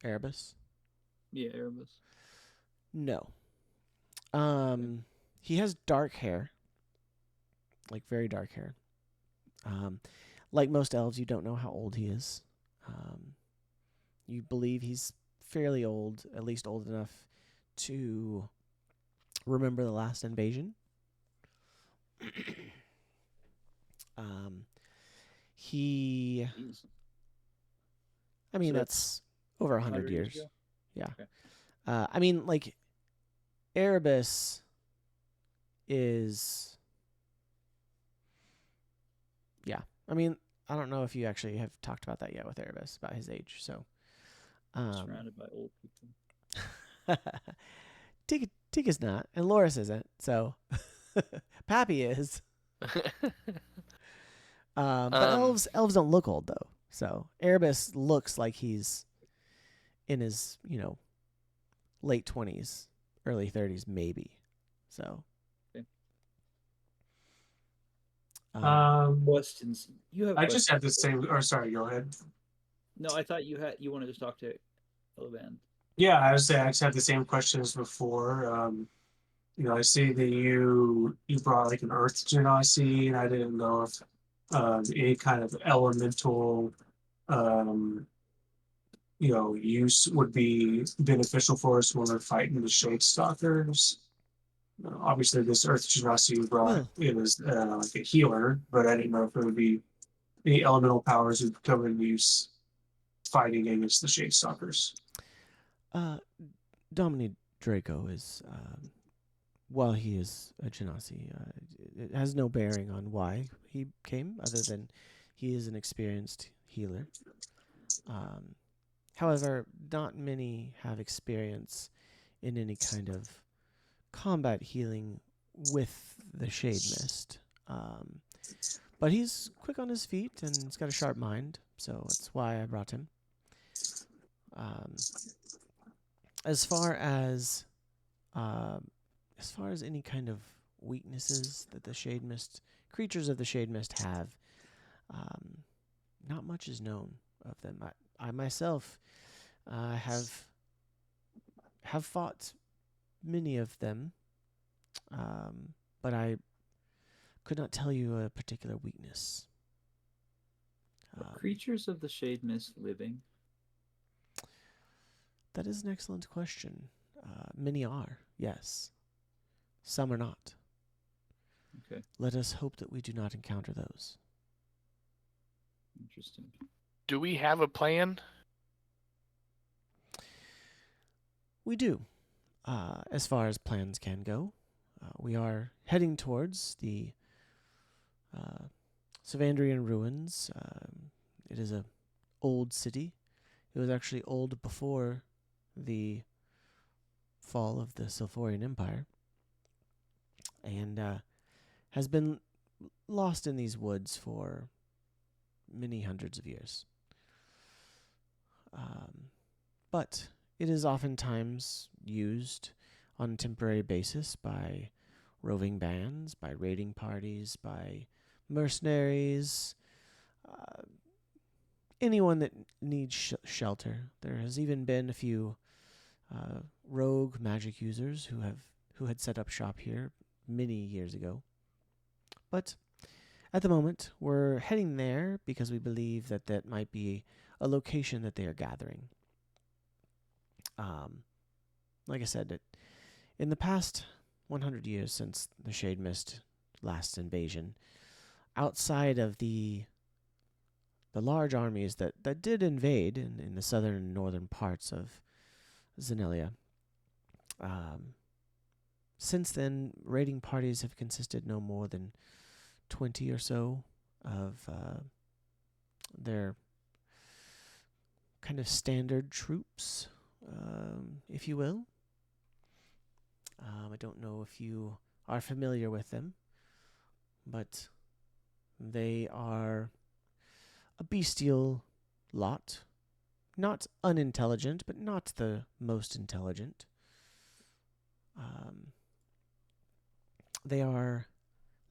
Erebus? Yeah, Erebus. No. He has dark hair. Like very dark hair. Like most elves, you don't know how old he is. You believe he's fairly old, at least old enough to remember the last invasion. He... Jeez. I mean, So that's over 100 years. ago? Yeah. Okay. I mean, like, Erebus is... Yeah. I mean, I don't know if you actually have talked about that yet with Erebus, about his age, so... Surrounded by old people. Tika's not, and Loris isn't, so... Pappy is. But elves don't look old, though. So Erebus looks like he's in his, late 20s, early 30s, maybe. So. Okay. Questions? You have? I questions? just had the same. Or sorry, go ahead. No, I thought you wanted to talk to Elevan. Yeah, I was saying I just had the same questions before. I see that you brought like an Earth Genasi, and I didn't know if any kind of elemental use would be beneficial for us when we're fighting the Shade Stalkers. Obviously, this Earth Genasi you brought it was like a healer, but I didn't know if there would be any elemental powers would come in use fighting against the Shade Stalkers. Dominic Draco is, while he is a Genasi, it has no bearing on why he came, other than he is an experienced healer. However, not many have experience in any kind of combat healing with the Shademyst. But he's quick on his feet and he's got a sharp mind, so that's why I brought him. As far as any kind of weaknesses that the Shademyst creatures of the Shademyst have, not much is known of them. I myself have fought many of them, but I could not tell you a particular weakness. Are creatures of the Shademyst living? That is an excellent question. Many are, yes. Some are not. Okay. Let us hope that we do not encounter those. Interesting. Do we have a plan? We do. As far as plans can go, we are heading towards the Savandrian ruins. It is an old city. It was actually old before the fall of the Silphorian Empire, and has been lost in these woods for many hundreds of years. But it is oftentimes used on a temporary basis by roving bands, by raiding parties, by mercenaries, anyone that needs shelter. There has even been a few rogue magic users who had set up shop here many years ago. But at the moment, we're heading there because we believe that might be a location that they are gathering. Like I said, in the past 100 years since the Shademyst last invasion, outside of the large armies that did invade in the southern and northern parts of Xennelia, since then, raiding parties have consisted no more than 20 or so of They're kind of standard troops, if you will. I don't know if you are familiar with them, but they are a bestial lot. Not unintelligent, but not the most intelligent. They are,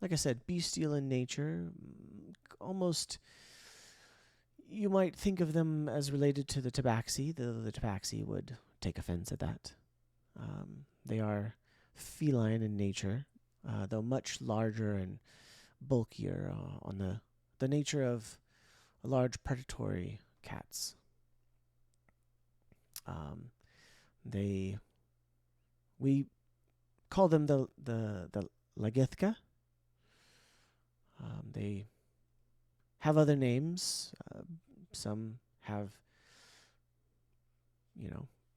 like I said, bestial in nature. Almost, you might think of them as related to the tabaxi, though the tabaxi would take offense at that. They are feline in nature, though much larger and bulkier on the nature of large predatory cats. We call them the Lagithka. They have other names. Some have,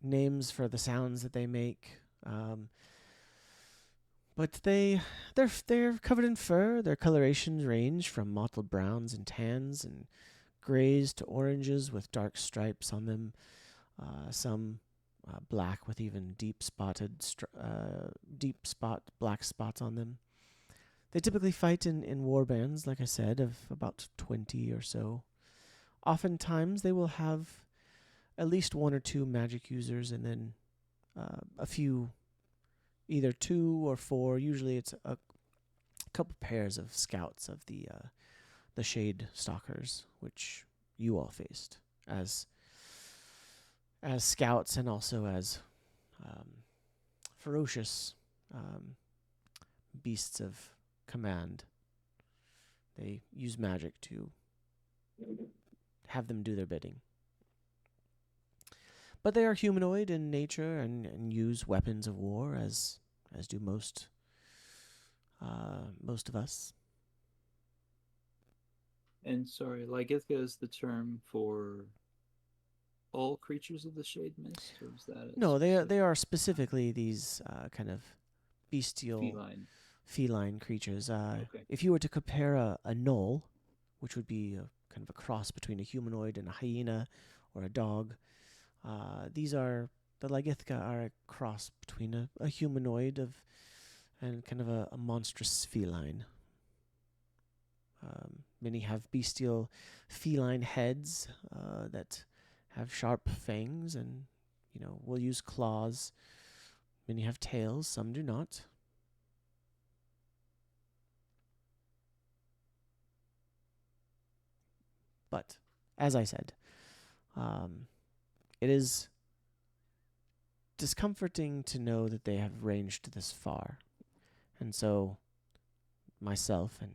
names for the sounds that they make. But they're covered in fur. Their colorations range from mottled browns and tans and grays to oranges with dark stripes on them. Some black with even deep black spots on them. They typically fight in war bands, like I said, of about 20 or so. Oftentimes, they will have at least one or two magic users, and then a few, either 2 or 4. Usually, it's a couple pairs of scouts of the Shade Stalkers, which you all faced as scouts and also as ferocious beasts of command. They use magic to have them do their bidding. But they are humanoid in nature and use weapons of war as do most of us. And sorry, Lagithka is the term for all creatures of the Shademyst, or is that No, they are specifically these kind of bestial feline creatures. Okay. If you were to compare a gnoll, which would be kind of a cross between a humanoid and a hyena or a dog, the Lagithka are a cross between a humanoid and kind of a monstrous feline. Many have bestial feline heads that have sharp fangs and, will use claws. Many have tails, some do not. But, as I said, it is discomforting to know that they have ranged this far. And so, myself and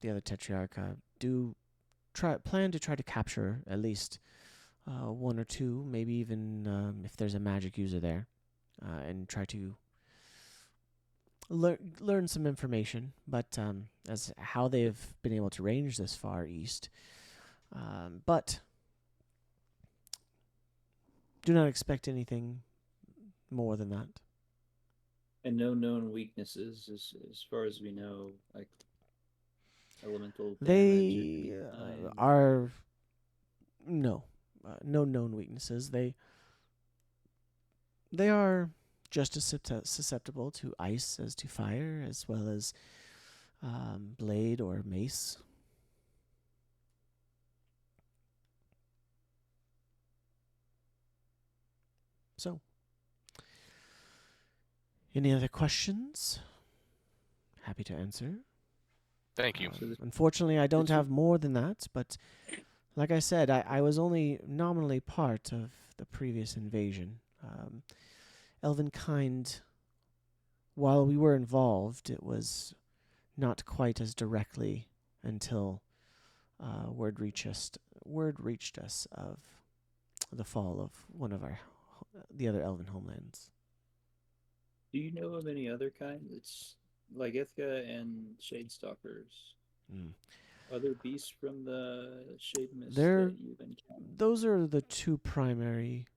the other Tetrarch do plan to try to capture at least 1 or 2, maybe even if there's a magic user there, and try to learn some information. But as how they've been able to range this far east, but do not expect anything more than that. And no known weaknesses, as far as we know, like elemental damage. They are no known weaknesses. They are just as susceptible to ice as to fire, as well as blade or mace. So, any other questions? Happy to answer. Thank you. Unfortunately, I don't have more than that, but like I said, I was only nominally part of the previous invasion. Elvenkind, while we were involved, it was not quite as directly until word reached us of the fall of one of the other elven homelands. Do you know of any other kind? It's Lagithka and Shadestalkers. Other beasts from the Shademyst that you've encountered? Those are the 2 primary,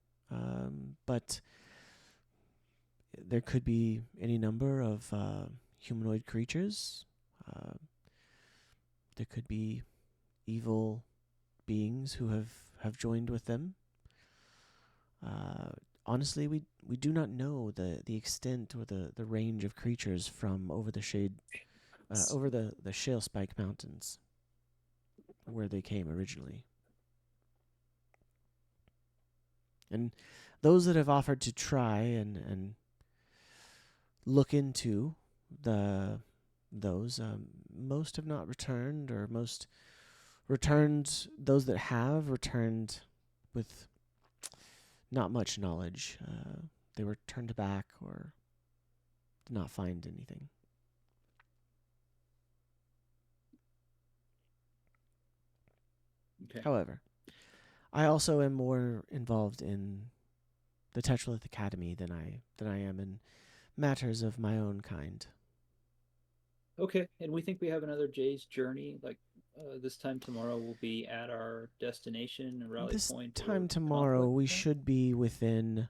but there could be any number of humanoid creatures. There could be evil beings who have joined with them. Honestly, we do not know the extent or the range of creatures from over the Shale Spike Mountains, where they came originally. And those that have offered to try and look into those, most have not returned, or most returned. Those that have returned with not much knowledge. They were turned back or did not find anything. Okay. However, I also am more involved in the Tetralith Academy than I am in matters of my own kind. Okay, and we think we have another Jay's journey. Like this time tomorrow, we'll be at our destination, rally This point. time or tomorrow, conflict we point? should be within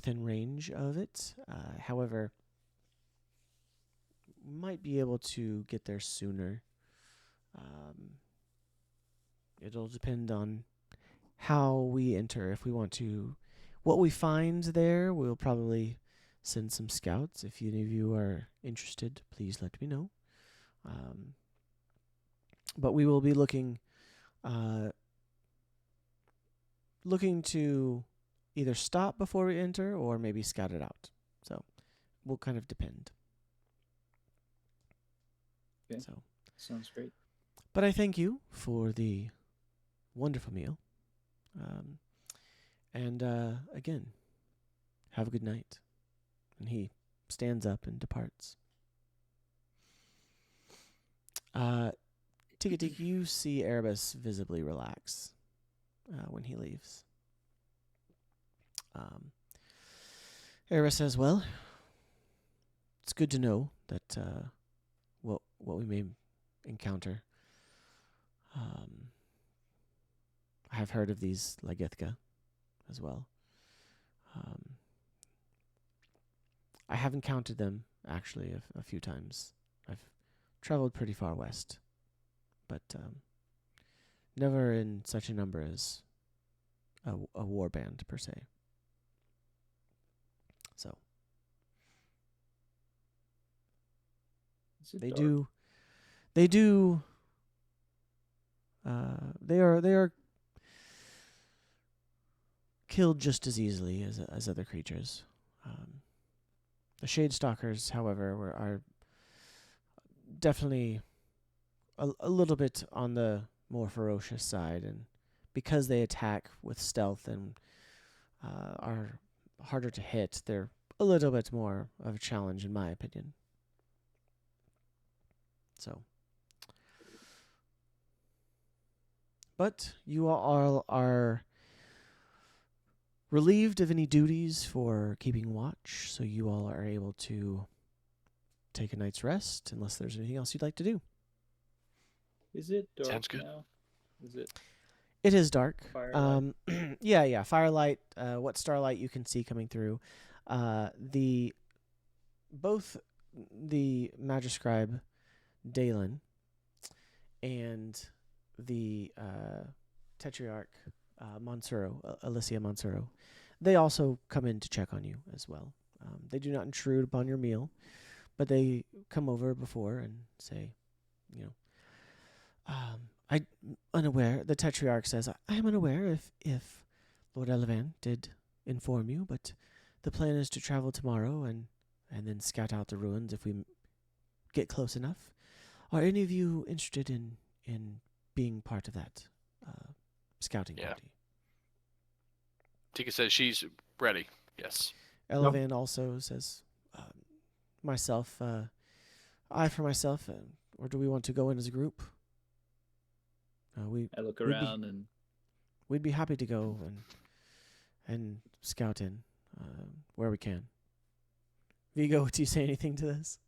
range of it. However, might be able to get there sooner. It'll depend on how we enter. If we want to, what we find there, we'll probably send some scouts. If any of you are interested, please let me know. But we will be looking to either stop before we enter or maybe scout it out. So, will kind of depend. Okay. So, Sounds great. but I thank you for the wonderful meal. And again, have a good night. And he stands up and departs. Tika, you see Erebus visibly relax when he leaves. Erebus says, "Well, it's good to know that what we may encounter. I have heard of these Lagithka as well. I have encountered them, actually, a few times. I've traveled pretty far west, but never in such a number as a war band, per se. So, Is it they dark? do... They are killed just as easily as other creatures. The Shade Stalkers, however, are definitely a little bit on the more ferocious side, and because they attack with stealth and are harder to hit, they're a little bit more of a challenge, in my opinion. So, but you all are relieved of any duties for keeping watch, so you all are able to take a night's rest, unless there's anything else you'd like to do. Is it dark Sounds good. now? Is it? It is dark. Firelight? Yeah, firelight. What starlight you can see coming through. Both the Magiscribe Dalen and the Tetrarch Monsuro, Alicia Monsuro, they also come in to check on you as well. They do not intrude upon your meal, but they come over before and say, I'm unaware. The Tetrarch says, I am unaware if Lord Elevan did inform you, but the plan is to travel tomorrow and then scout out the ruins if we get close enough. Are any of you interested in being part of that scouting party? Tika says she's ready. Yes. Elevan also says, myself, I for myself, or do we want to go in as a group? I look around and we'd be happy to go and scout in where we can. Vigo, do you say anything to this?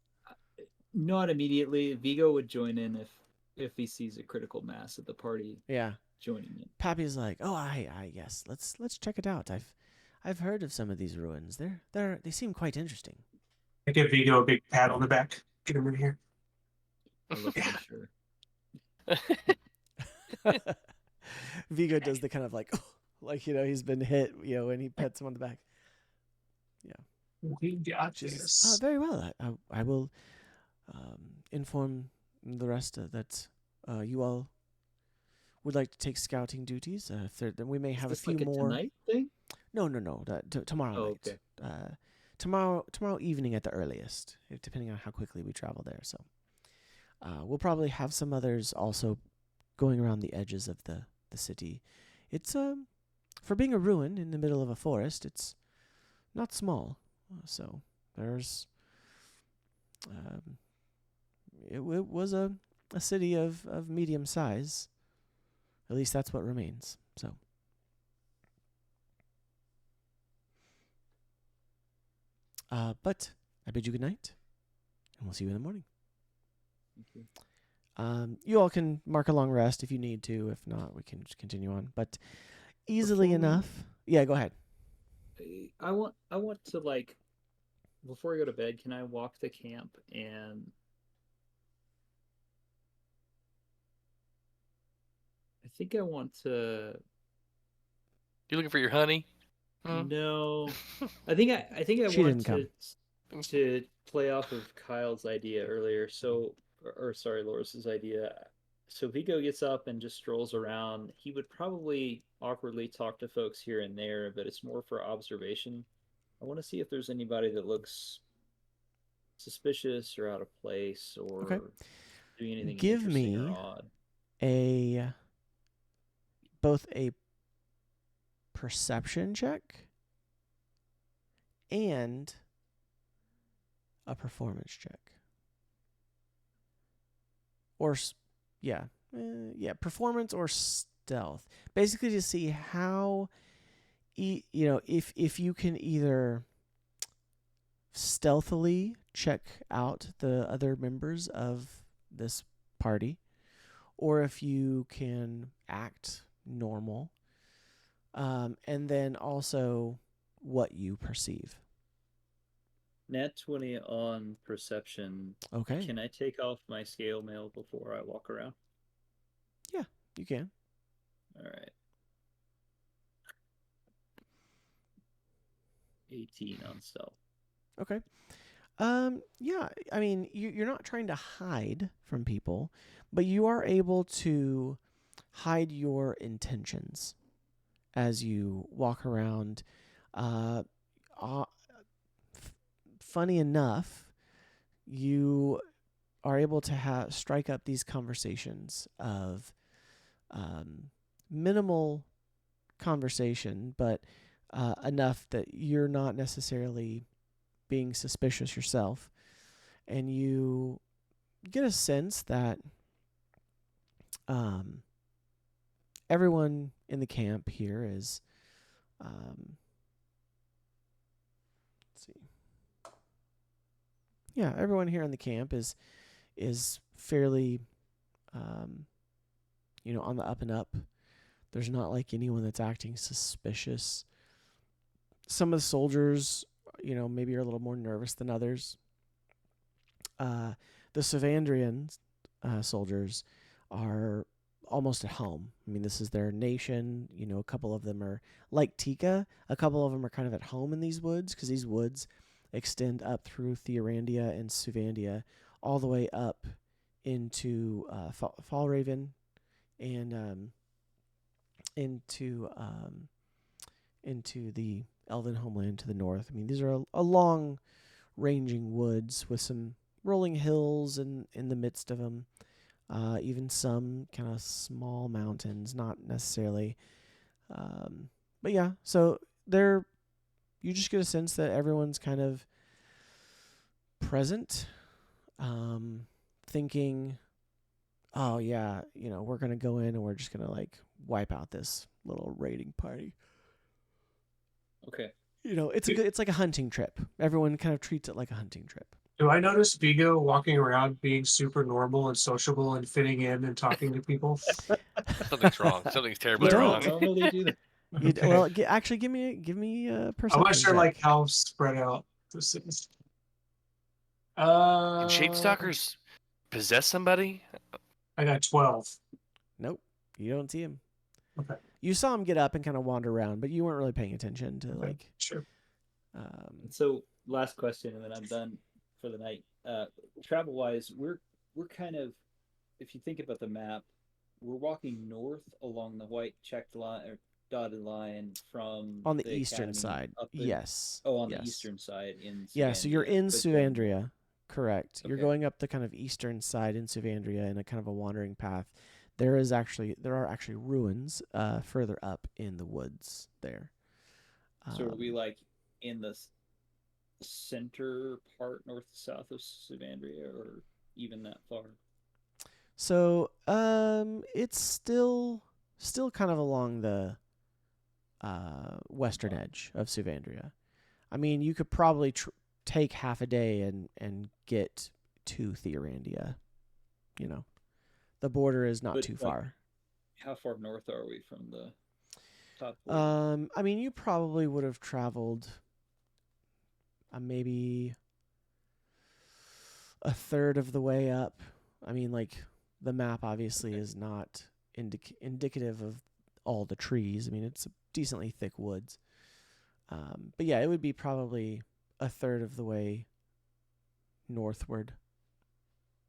not immediately. Vigo would join in if he sees a critical mass of the party. Yeah. Joining in. Pappy's like, oh, I yes, let's check it out. I've heard of some of these ruins. They seem quite interesting. I give Vigo a big pat on the back. Get him in here. I look unsure. Vigo does the kind of like he's been hit, and he pets him on the back. We got She says, this. very well. I will inform the rest that you all would like to take scouting duties. Then we may have a Is this few like more. Tonight thing? No. Tomorrow Oh, night. okay. Tomorrow evening at the earliest, depending on how quickly we travel there. So we'll probably have some others also going around the edges of the city. It's for being a ruin in the middle of a forest, it's not small. So there's it was a city of medium size. At least that's what remains. So but I bid you good night, and we'll see you in the morning. Thank you. You all can mark a long rest if you need to. If not, we can just continue on. But easily enough. Yeah, go ahead. I want to before I go to bed, can I walk the camp and I think I want to. You looking for your honey? No, I think I She want didn't to play off of Kyle's idea earlier. So, or sorry, Loris's idea. So Vigo gets up and just strolls around. He would probably awkwardly talk to folks here and there, but it's more for observation. I want to see if there's anybody that looks suspicious or out of place or Okay. doing anything Give interesting or me odd. both a perception check and a performance check. Or performance or stealth. Basically to see how if you can either stealthily check out the other members of this party, or if you can act normal, and then also what you perceive. Nat 20 on perception. Okay. Can I take off my scale mail before I walk around? Yeah, you can. All right. 18 on stealth. Okay. Yeah, I mean, you're not trying to hide from people, but you are able to hide your intentions as you walk around. Funny enough, you are able to strike up these conversations of minimal conversation, but enough that you're not necessarily being suspicious yourself, and you get a sense that everyone in the camp here is let's see. Yeah, everyone here in the camp is fairly on the up and up. There's not like anyone that's acting suspicious. Some of the soldiers, maybe are a little more nervous than others. The Savandrian soldiers are almost at home. I mean, this is their nation. A couple of them are like Tika. A couple of them are kind of at home in these woods, because these woods extend up through Theorandia and Suvandia, all the way up into Fallraven and into the Elven homeland to the north. I mean, these are a long ranging woods with some rolling hills in the midst of them. Even some kind of small mountains, not necessarily. But yeah, so you just get a sense that everyone's kind of present, thinking, oh yeah, we're going to go in and we're just going to wipe out this little raiding party. Okay. It's like a hunting trip. Everyone kind of treats it like a hunting trip. Do I notice Vigo walking around being super normal and sociable and fitting in and talking to people? Something's wrong. Something's terribly don't. wrong. Normally do that. Okay. Well, actually, give me a perception. I'm not sure check. how spread out this is. Can Shadestalkers possess somebody? I got 12. Nope, you don't see him. Okay. You saw him get up and kind of wander around, but you weren't really paying attention to Okay. like. Sure. So last question, and then I'm done for the night. Travel wise, we're kind of, if you think about the map, we're walking north along the white checked line or dotted line from on the academy eastern side. up the, yes. on yes. the eastern side in Yeah, so you're in but then- Suvandria. Correct. You're Okay. going up the kind of eastern side in Suvandria in a kind of a wandering path. There are actually ruins further up in the woods there. So are we like in the center part, north to south of Suvandria, or even that far? So it's still kind of along the western edge of Suvandria. I mean, you could probably take half a day and get to Theorandia. You know, the border is not too far. How far north are we from the top? I mean, you probably would have traveled maybe a third of the way up. I mean, like, the map obviously is not indicative of all the trees. I mean, it's decently thick woods. But yeah, it would be probably a third of the way northward.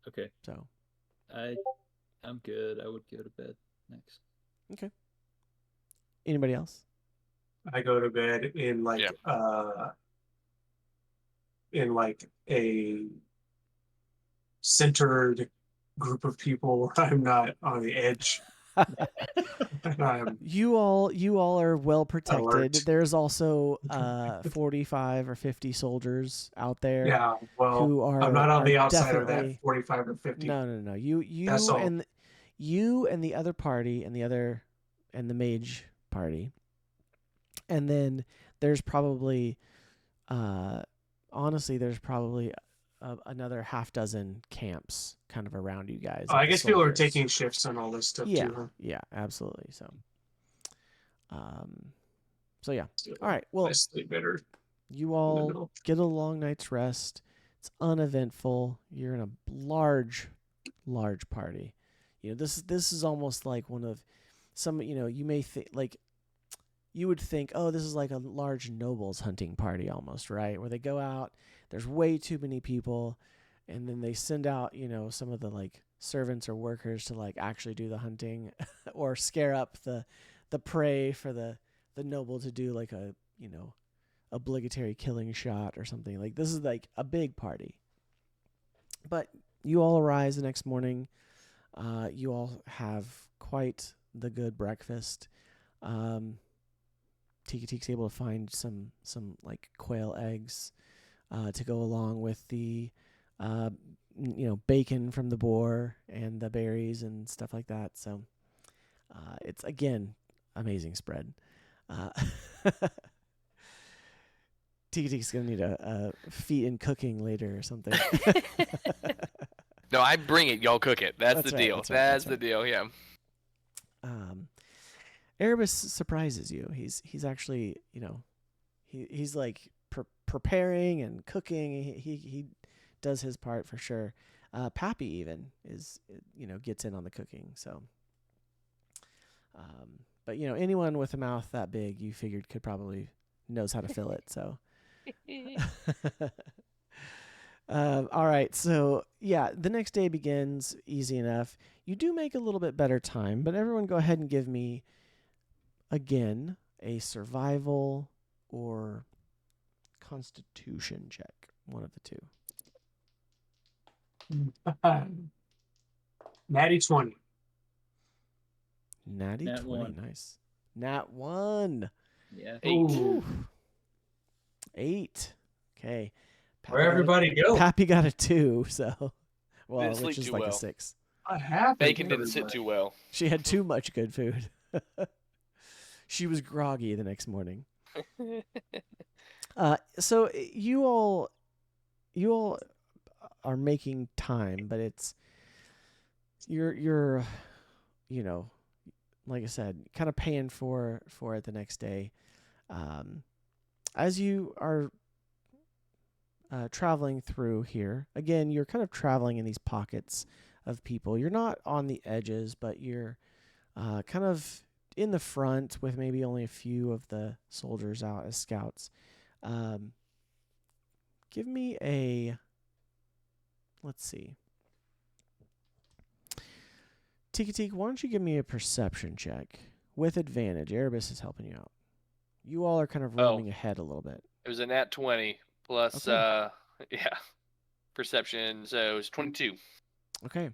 Okay. So I'm good. I would go to bed next. Okay. Anybody else? I go to bed in like a centered group of people where I'm not on the edge. You all are well protected. Alert. There's also 45 or 50 soldiers out there. Yeah, well, who I'm not on the outside of that definitely 45 or 50. No. You That's all. and you and the other party and the mage party. And then there's probably honestly another half dozen camps kind of around you guys. I guess people are soldiers. taking shifts on all this stuff Yeah, too. Huh? yeah, absolutely. So yeah. All right. Well, I sleep better. You all get a long night's rest. It's uneventful. You're in a large party. You know, this is almost like one of some, you know, you may think like you would think, oh, this is like a large nobles hunting party almost, right? Where they go out, there's way too many people, and then they send out, you know, some of the like servants or workers to like actually do the hunting or scare up the prey for the noble to do like a, you know, obligatory killing shot or something. Like, this is like a big party. But you all arise the next morning. You all have quite the good breakfast. Tikatik's able to find some like quail eggs to go along with the you know, bacon from the boar and the berries and stuff like that. So it's, again, amazing spread. Tikatik's gonna need a feat in cooking later or something. No, I bring it. Y'all cook it. That's the right, deal. That's the deal. Yeah. Erebus surprises you. He's actually, you know, he's like preparing and cooking. He does his part for sure. Pappy even is, you know, gets in on the cooking. So, but you know, anyone with a mouth that big, you figured could probably knows how to fill it. So. All right, so yeah, the next day begins easy enough. You do make a little bit better time, but everyone go ahead and give me again a survival or constitution check, one of the two. Natty 20. Natty Nat 20, one. nice. Nat 1. Yeah. 8. Ooh. 8. Okay. Where everybody go? Pappy got a 2, so well, Didn't sleep which is too like well. a 6. I have Bacon didn't sit too well. She had too much good food. She was groggy the next morning. So you all are making time, but it's you're you know, like I said, kind of paying for it the next day. As you are traveling through here. Again, you're kind of traveling in these pockets of people. You're not on the edges, but you're kind of in the front with maybe only a few of the soldiers out as scouts. Give me a... Let's see. Tiki, why don't you give me a perception check with advantage? Erebus is helping you out. You all are kind of roaming ahead a little bit. It was a nat 20 plus, Okay. perception, so it was 22. Okay.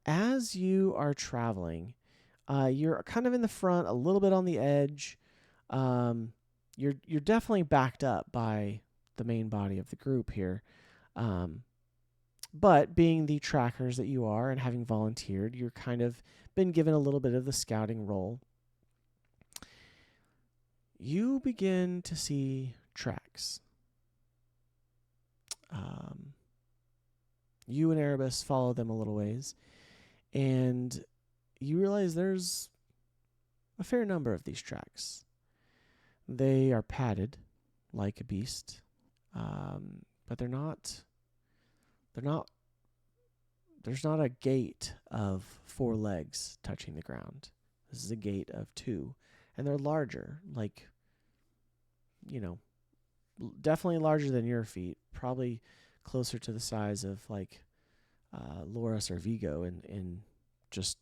As you are traveling, you're kind of in the front, a little bit on the edge. You're definitely backed up by the main body of the group here. But being the trackers that you are and having volunteered, you're kind of been given a little bit of the scouting role. You begin to see tracks. You and Erebus follow them a little ways, and you realize there's a fair number of these tracks. They are padded like a beast, but they're not. There's not a gate of 4 legs touching the ground. This is a gate of 2, and they're larger, like, definitely larger than your feet, probably closer to the size of like Loris or Vigo in just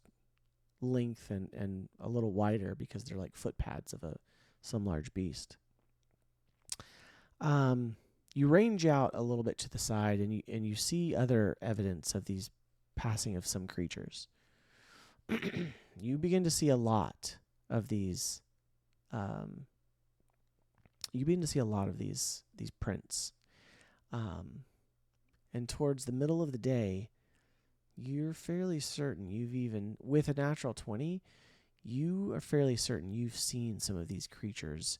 length and a little wider because they're like foot pads of some large beast. You range out a little bit to the side and you see other evidence of these passing of some creatures. You begin to see a lot of these. You begin to see a lot of these prints. And towards the middle of the day, you're fairly certain with a natural 20, you are fairly certain you've seen some of these creatures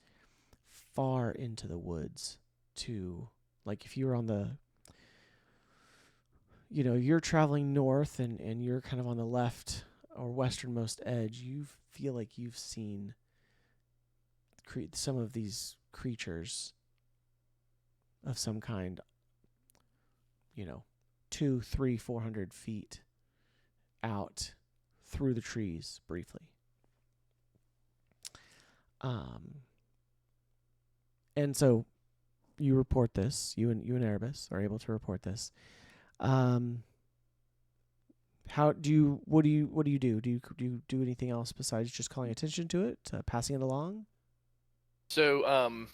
far into the woods too. Like if you were on the, you're traveling north and you're kind of on the left or westernmost edge, you feel like you've seen some of these creatures of some kind, 200, 300, 400 feet out through the trees briefly. And so you report this, you and Erebus are able to report this. What do you do? Do you do anything else besides just calling attention to it, passing it along? So,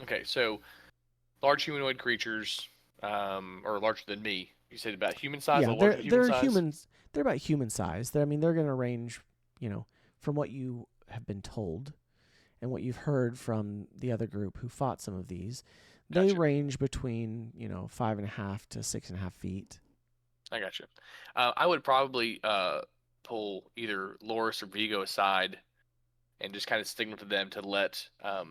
okay, so large humanoid creatures, or larger than me. You said about human size? Yeah, larger they're size? humans. They're about human size. They're going to range, from what you have been told and what you've heard from the other group who fought some of these. They Gotcha. range between 5.5 to 6.5 feet. I got you. I would probably pull either Loris or Vigo aside and just kind of signal to them to let oh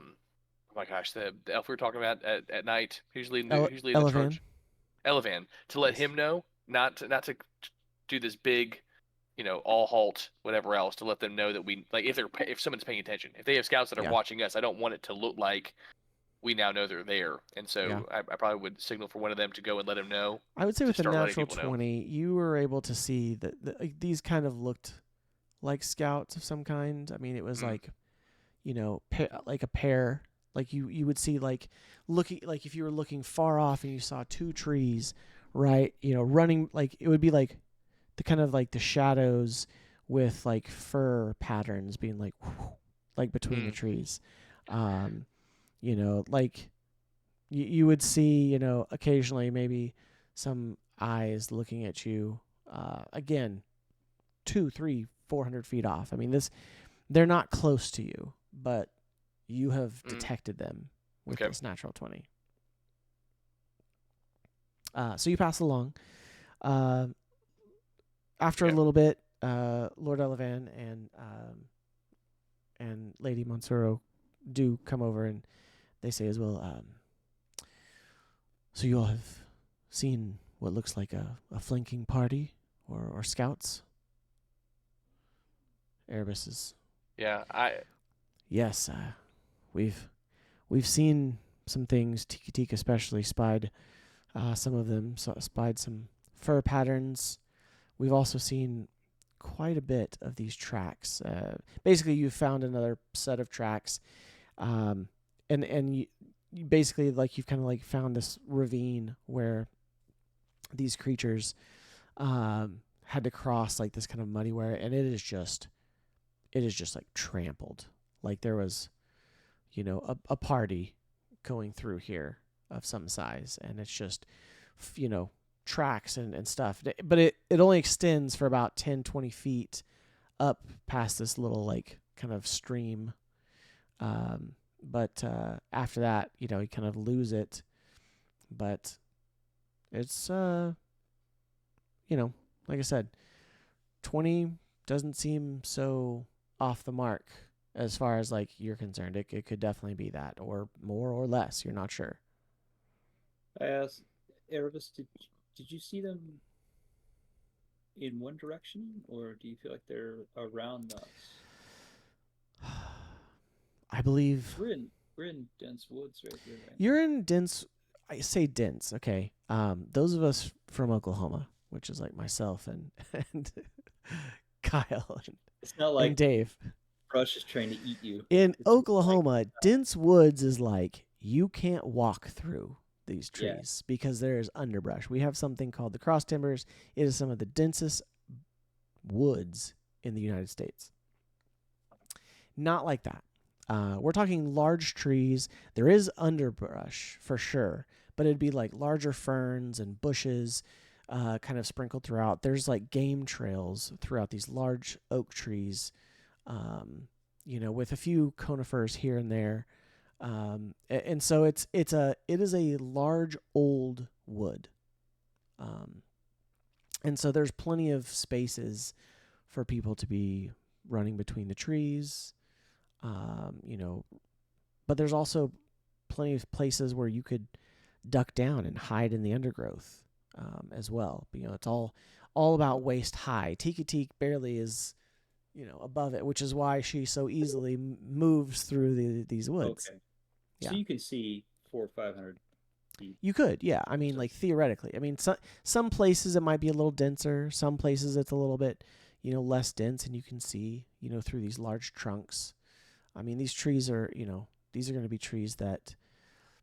my gosh, the elf we were talking about at night, who's leading the charge? Elevan, to let him know not to do this big, all halt, whatever else, to let them know that we, like, if someone's paying attention, if they have scouts that are watching us, I don't want it to look like we now know they're there, and so I probably would signal for one of them to go and let them know. I would say with a natural 20, you were able to see that these kind of looked like scouts of some kind. I mean, it was like, like a pair. Like you would see like if you were looking far off and you saw 2 trees, right? Running, like it would be like the kind of like the shadows with like fur patterns being like between the trees. Like you would see, occasionally maybe some eyes looking at you. Again, 200, 300, 400 feet off. I mean, they're not close to you, but you have detected them with this natural 20. So you pass along. After a little bit, Lord Elevan and Lady Monsuro do come over, and they say as well, so you all have seen what looks like a flanking party or scouts? Erebus is... Yeah, Yes, we've seen things. Tiki especially spied some of them. Spied some fur patterns. We've also seen quite a bit of these tracks. Basically, you found another set of tracks, and you basically you've kind of found this ravine where these creatures had to cross this kind of muddy way, and it is just trampled. Like there was, a party going through here of some size, and it's just, tracks and stuff. But it only extends for about 10-20 feet up past this little kind of stream. But after that, you kind of lose it. But it's, like I said, 20 doesn't seem so off the mark as far as you're concerned. It could definitely be that, or more or less. You're not sure. I asked Erebus, did you see them in one direction, or do you feel like they're around us? I believe we're in dense woods right here. Right? You're in dense. I say dense. Okay. Those of us from Oklahoma, which is myself and Kyle it's not like and Dave. Brush is trying to eat you. In Oklahoma, dense woods is you can't walk through these trees because there's underbrush. We have something called the cross timbers. It is some of the densest woods in the United States. Not like that. We're talking large trees. There is underbrush for sure, but it'd be larger ferns and bushes kind of sprinkled throughout. There's game trails throughout these large oak trees, with a few conifers here and there. And so it is a large old wood. And so there's plenty of spaces for people to be running between the trees. But there's also plenty of places where you could duck down and hide in the undergrowth as well. It's all about waist high. Tiki barely is, above it, which is why she so easily moves through these woods. Okay. Yeah. So you can see 400 or 500 feet. You could, yeah. I mean, theoretically. I mean, some places it might be a little denser. Some places it's a little bit, less dense, and you can see, through these large trunks. I mean, these trees are, these are going to be trees that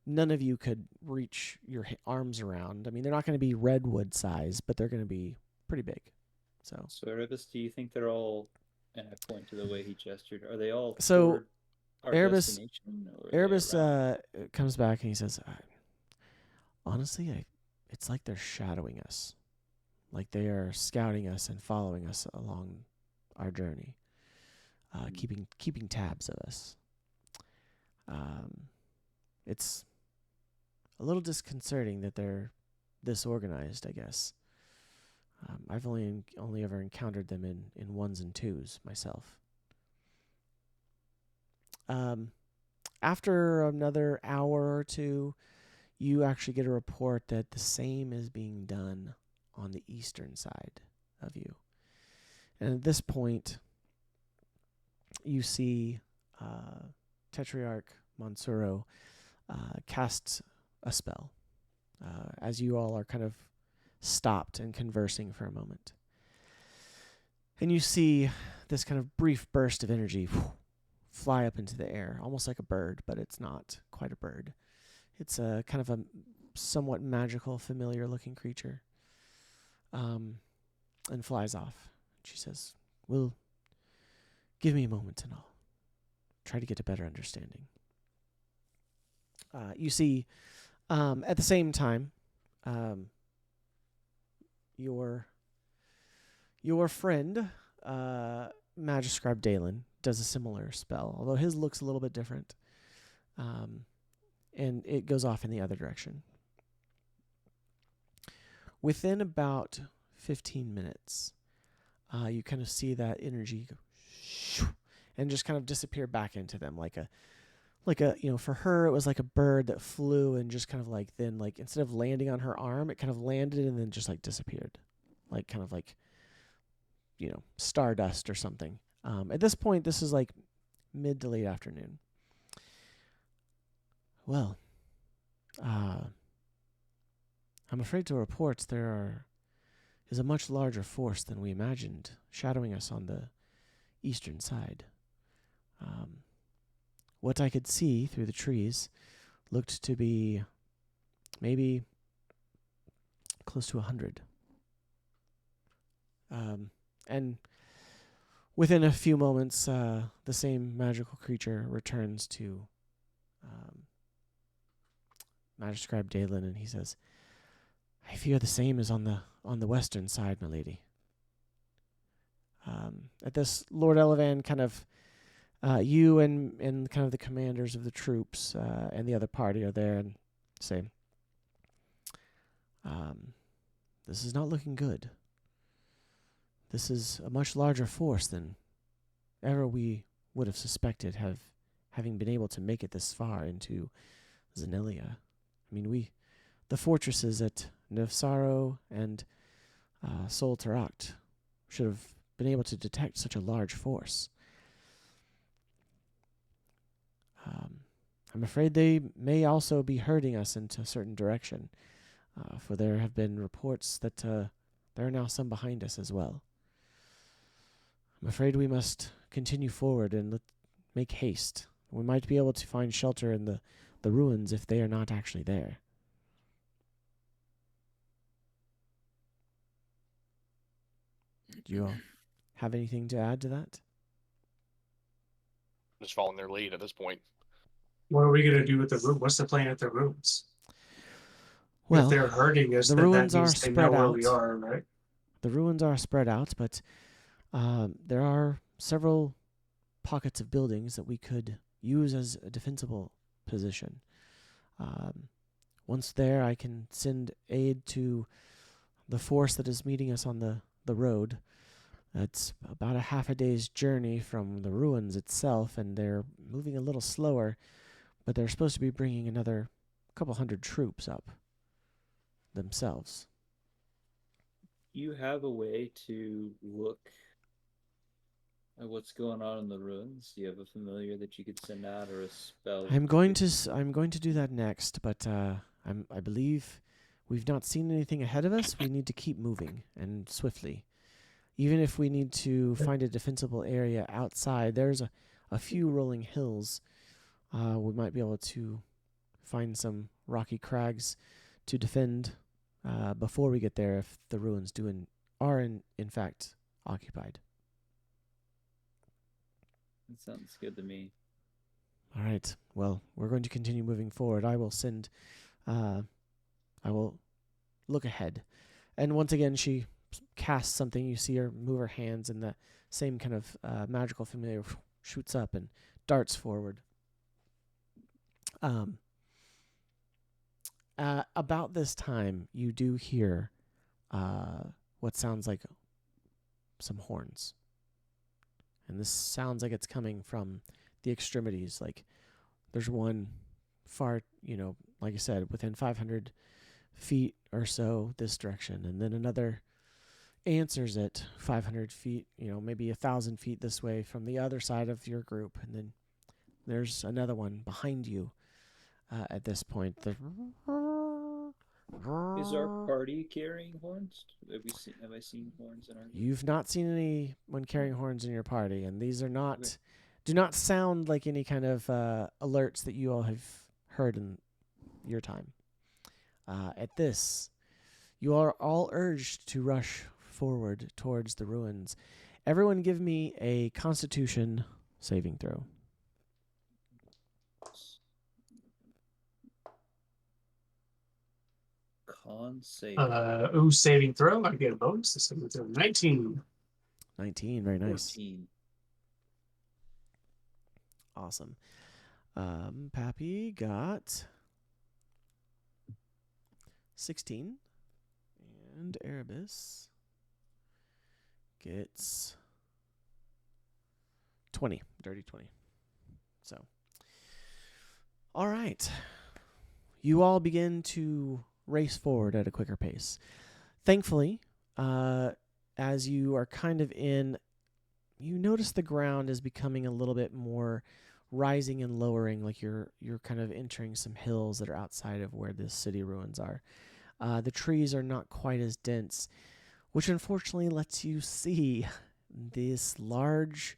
none of you could reach your arms around. I mean, they're not going to be redwood size, but they're going to be pretty big. So Erebus, do you think they're all, and I point to the way he gestured, are they all So, our Erebus- destination? Or are they Erebus around? comes back and he says, honestly, it's like they're shadowing us. Like they are scouting us and following us along our journey. Keeping tabs of us. It's a little disconcerting that they're this organized, I guess. I've only ever encountered them in ones and twos myself. After another hour or two, you actually get a report that the same is being done on the eastern side of you. And at this point, you see Tetrarch Monsuro cast a spell as you all are kind of stopped and conversing for a moment. And you see this kind of brief burst of energy fly up into the air, almost like a bird, but it's not quite a bird. It's a kind of a somewhat magical, familiar-looking creature, and flies off. She says, "Well, give me a moment and I'll try to get a better understanding." You see, at the same time, your friend, Magiscribe Dalen, does a similar spell, although his looks a little bit different. And it goes off in the other direction. Within about 15 minutes, you kind of see that energy go and just kind of disappear back into them like a, for her, it was like a bird that flew and just kind of then instead of landing on her arm, it kind of landed and then just disappeared. Kind of stardust or something. At this point, this is mid to late afternoon. Well, I'm afraid to report is a much larger force than we imagined, shadowing us on the eastern side. What I could see through the trees looked to be maybe close to 100. And within a few moments, the same magical creature returns to Magistrate Dalen, and he says, "I fear the same is on the western side, my lady." At this, Lord Elevan kind of, you and kind of the commanders of the troops and the other party are there and say, "This is not looking good. This is a much larger force than ever we would have suspected, having been able to make it this far into Xennelia. I mean, the fortresses at Nevsaro and Sol Taract should have been able to detect such a large force. I'm afraid they may also be herding us into a certain direction, for there have been reports that there are now some behind us as well. I'm afraid we must continue forward and make haste. We might be able to find shelter in the ruins if they are not actually there." Do you all have anything to add to that? Just following their lead at this point. What are we going to do with the room? What's the plan at the ruins? Well, if they're hurting us, the then ruins that are means they know spread where out. we are, right? The ruins are spread out, but there are several pockets of buildings that we could use as a defensible position. Once there, I can send aid to the force that is meeting us on the road. It's about a half a day's journey from the ruins itself, and they're moving a little slower, but they're supposed to be bringing another couple hundred troops up themselves. You have a way to look at what's going on in the ruins? Do you have a familiar that you could send out, or a spell? I'm going to do that next, but I believe we've not seen anything ahead of us. We need to keep moving, and swiftly. Even if we need to find a defensible area outside, there's a few rolling hills. We might be able to find some rocky crags to defend before we get there if the ruins are in fact occupied. That sounds good to me. All right. Well, we're going to continue moving forward. I will look ahead. And once again, she casts something. You see her move her hands, and the same kind of magical familiar shoots up and darts forward. About this time, you do hear what sounds like some horns. And this sounds like it's coming from the extremities. Like there's one far, like I said, within 500 feet or so this direction. And then another answers it 500 feet, maybe 1,000 feet this way from the other side of your group. And then there's another one behind you at this point. Is our party carrying horns? Have I seen horns in our group? You've not seen anyone carrying horns in your party, and these are not do not sound like any kind of alerts that you all have heard in your time. At this, you are all urged to rush forward towards the ruins. Everyone give me a Constitution saving throw. Con save. Saving throw. I get a bonus to saving throw. 19. 19, very nice. 14. Awesome. Pappy got 16. And Erebus gets 20. Dirty 20. So. All right. You all begin to race forward at a quicker pace. Thankfully, as you are kind of you notice the ground is becoming a little bit more rising and lowering, like you're kind of entering some hills that are outside of where the city ruins are. The trees are not quite as dense, which unfortunately lets you see this large,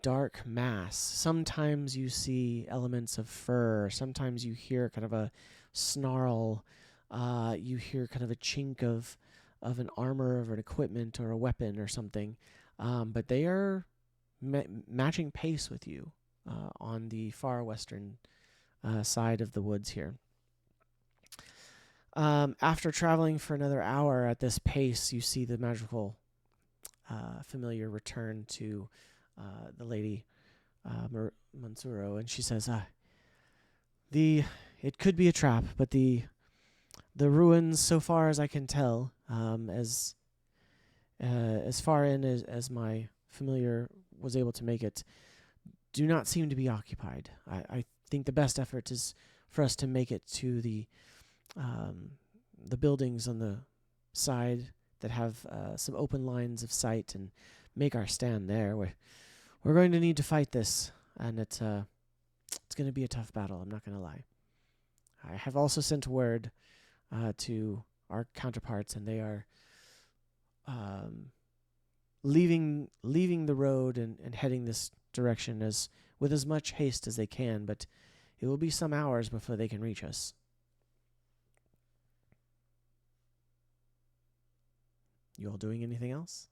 dark mass. Sometimes you see elements of fur. Sometimes you hear kind of a snarl. You hear kind of a chink of an armor, of an equipment, or a weapon or something. But they are matching pace with you on the far western side of the woods here. After traveling for another hour at this pace, you see the magical familiar return to the lady Mansuro, and she says, it could be a trap, but the ruins, so far as I can tell, as far in as my familiar was able to make it, do not seem to be occupied. I think the best effort is for us to make it to the buildings on the side that have some open lines of sight and make our stand there. We're going to need to fight this, and it's going to be a tough battle, I'm not going to lie. I have also sent word to our counterparts, and they are leaving the road and heading this direction with as much haste as they can, but it will be some hours before they can reach us. You all doing anything else?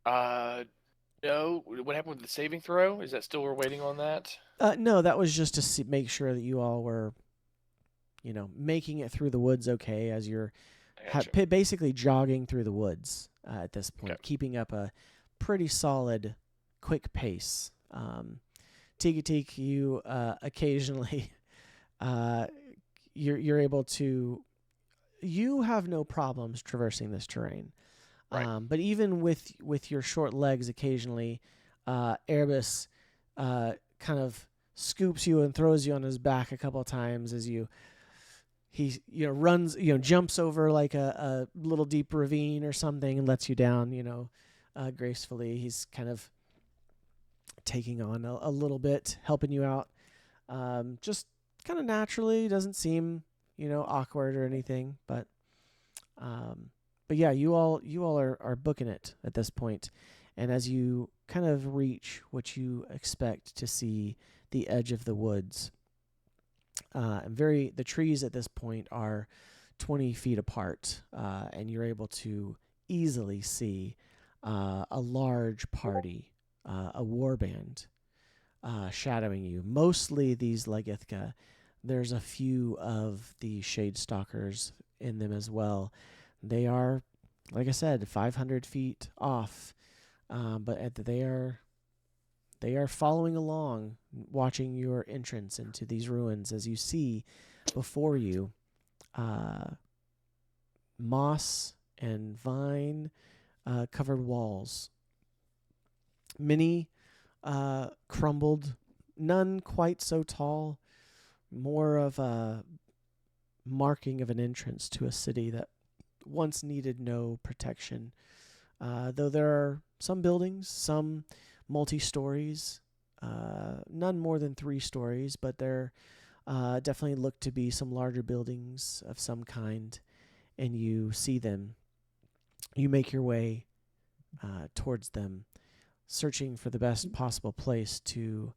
No. What happened with the saving throw? Is that still we're waiting on that? No, that was just to make sure that you all were, making it through the woods okay as you're basically jogging through the woods at this point, keeping up a pretty solid, quick pace. Tiki, you occasionally, you're able to. You have no problems traversing this terrain, right. But even with your short legs, occasionally, Erebus kind of scoops you and throws you on his back a couple of times as he runs, jumps over like a little deep ravine or something and lets you down, gracefully. He's kind of taking on a little bit, helping you out, just kind of naturally. Doesn't seem awkward or anything, but yeah, you all are booking it at this point, and as you kind of reach what you expect to see, the edge of the woods, the trees at this point are 20 feet apart, and you're able to easily see a large party, a warband, shadowing you. Mostly these Legithka. There's a few of the Shade Stalkers in them as well. They are, like I said, 500 feet off, but they are following along, watching your entrance into these ruins as you see before you moss and vine covered walls. Many crumbled, none quite so tall. More of a marking of an entrance to a city that once needed no protection. Though there are some buildings, some multi-stories, none more than 3 stories, but there definitely look to be some larger buildings of some kind, and you see them. You make your way towards them, searching for the best possible place to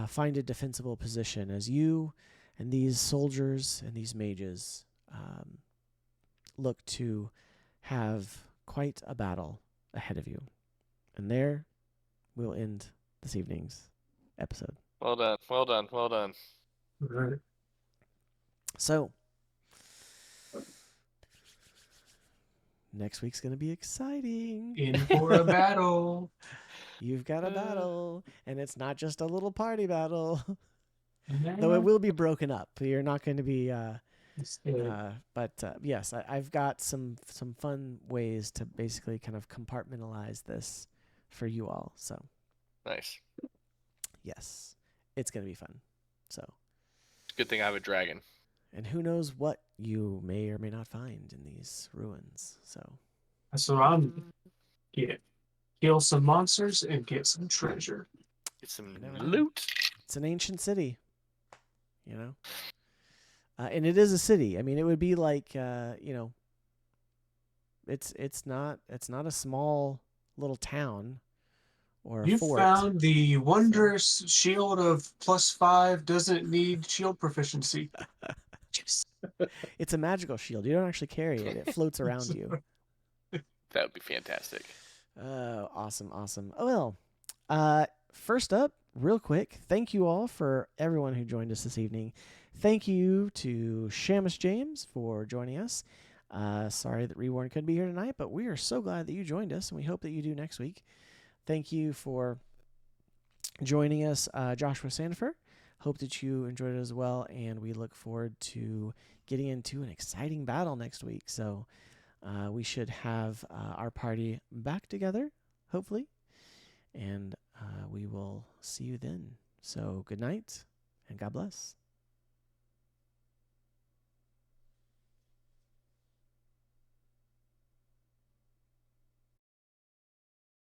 find a defensible position as you and these soldiers and these mages look to have quite a battle ahead of you. And there we'll end this evening's episode. Well done. All right. So, next week's going to be exciting. In for a battle. You've got a battle, and it's not just a little party battle. Though it will be broken up. You're not going to be... but yes, I've got some fun ways to basically kind of compartmentalize this for you all. So nice. Yes, it's going to be fun. So it's a good thing I have a dragon. And who knows what you may or may not find in these ruins. So that's what I'm getting. Kill some monsters and get some treasure. Get some never know. loot. It's an ancient city, you know. And it is a city. I mean, it would be like you know, it's not a small little town or a You fort. found the wondrous shield of +5 doesn't need shield proficiency. It's a magical shield. You don't actually carry it. It floats around you. That would be fantastic. Awesome. Oh, well, first up, real quick, thank you all for everyone who joined us this evening. Thank you to Shademyst James for joining us. Sorry that Reborn couldn't be here tonight, but we are so glad that you joined us, and we hope that you do next week. Thank you for joining us, Joshua Sandifer. Hope that you enjoyed it as well, and we look forward to getting into an exciting battle next week. So we should have our party back together, hopefully, and we will see you then. So good night, and God bless.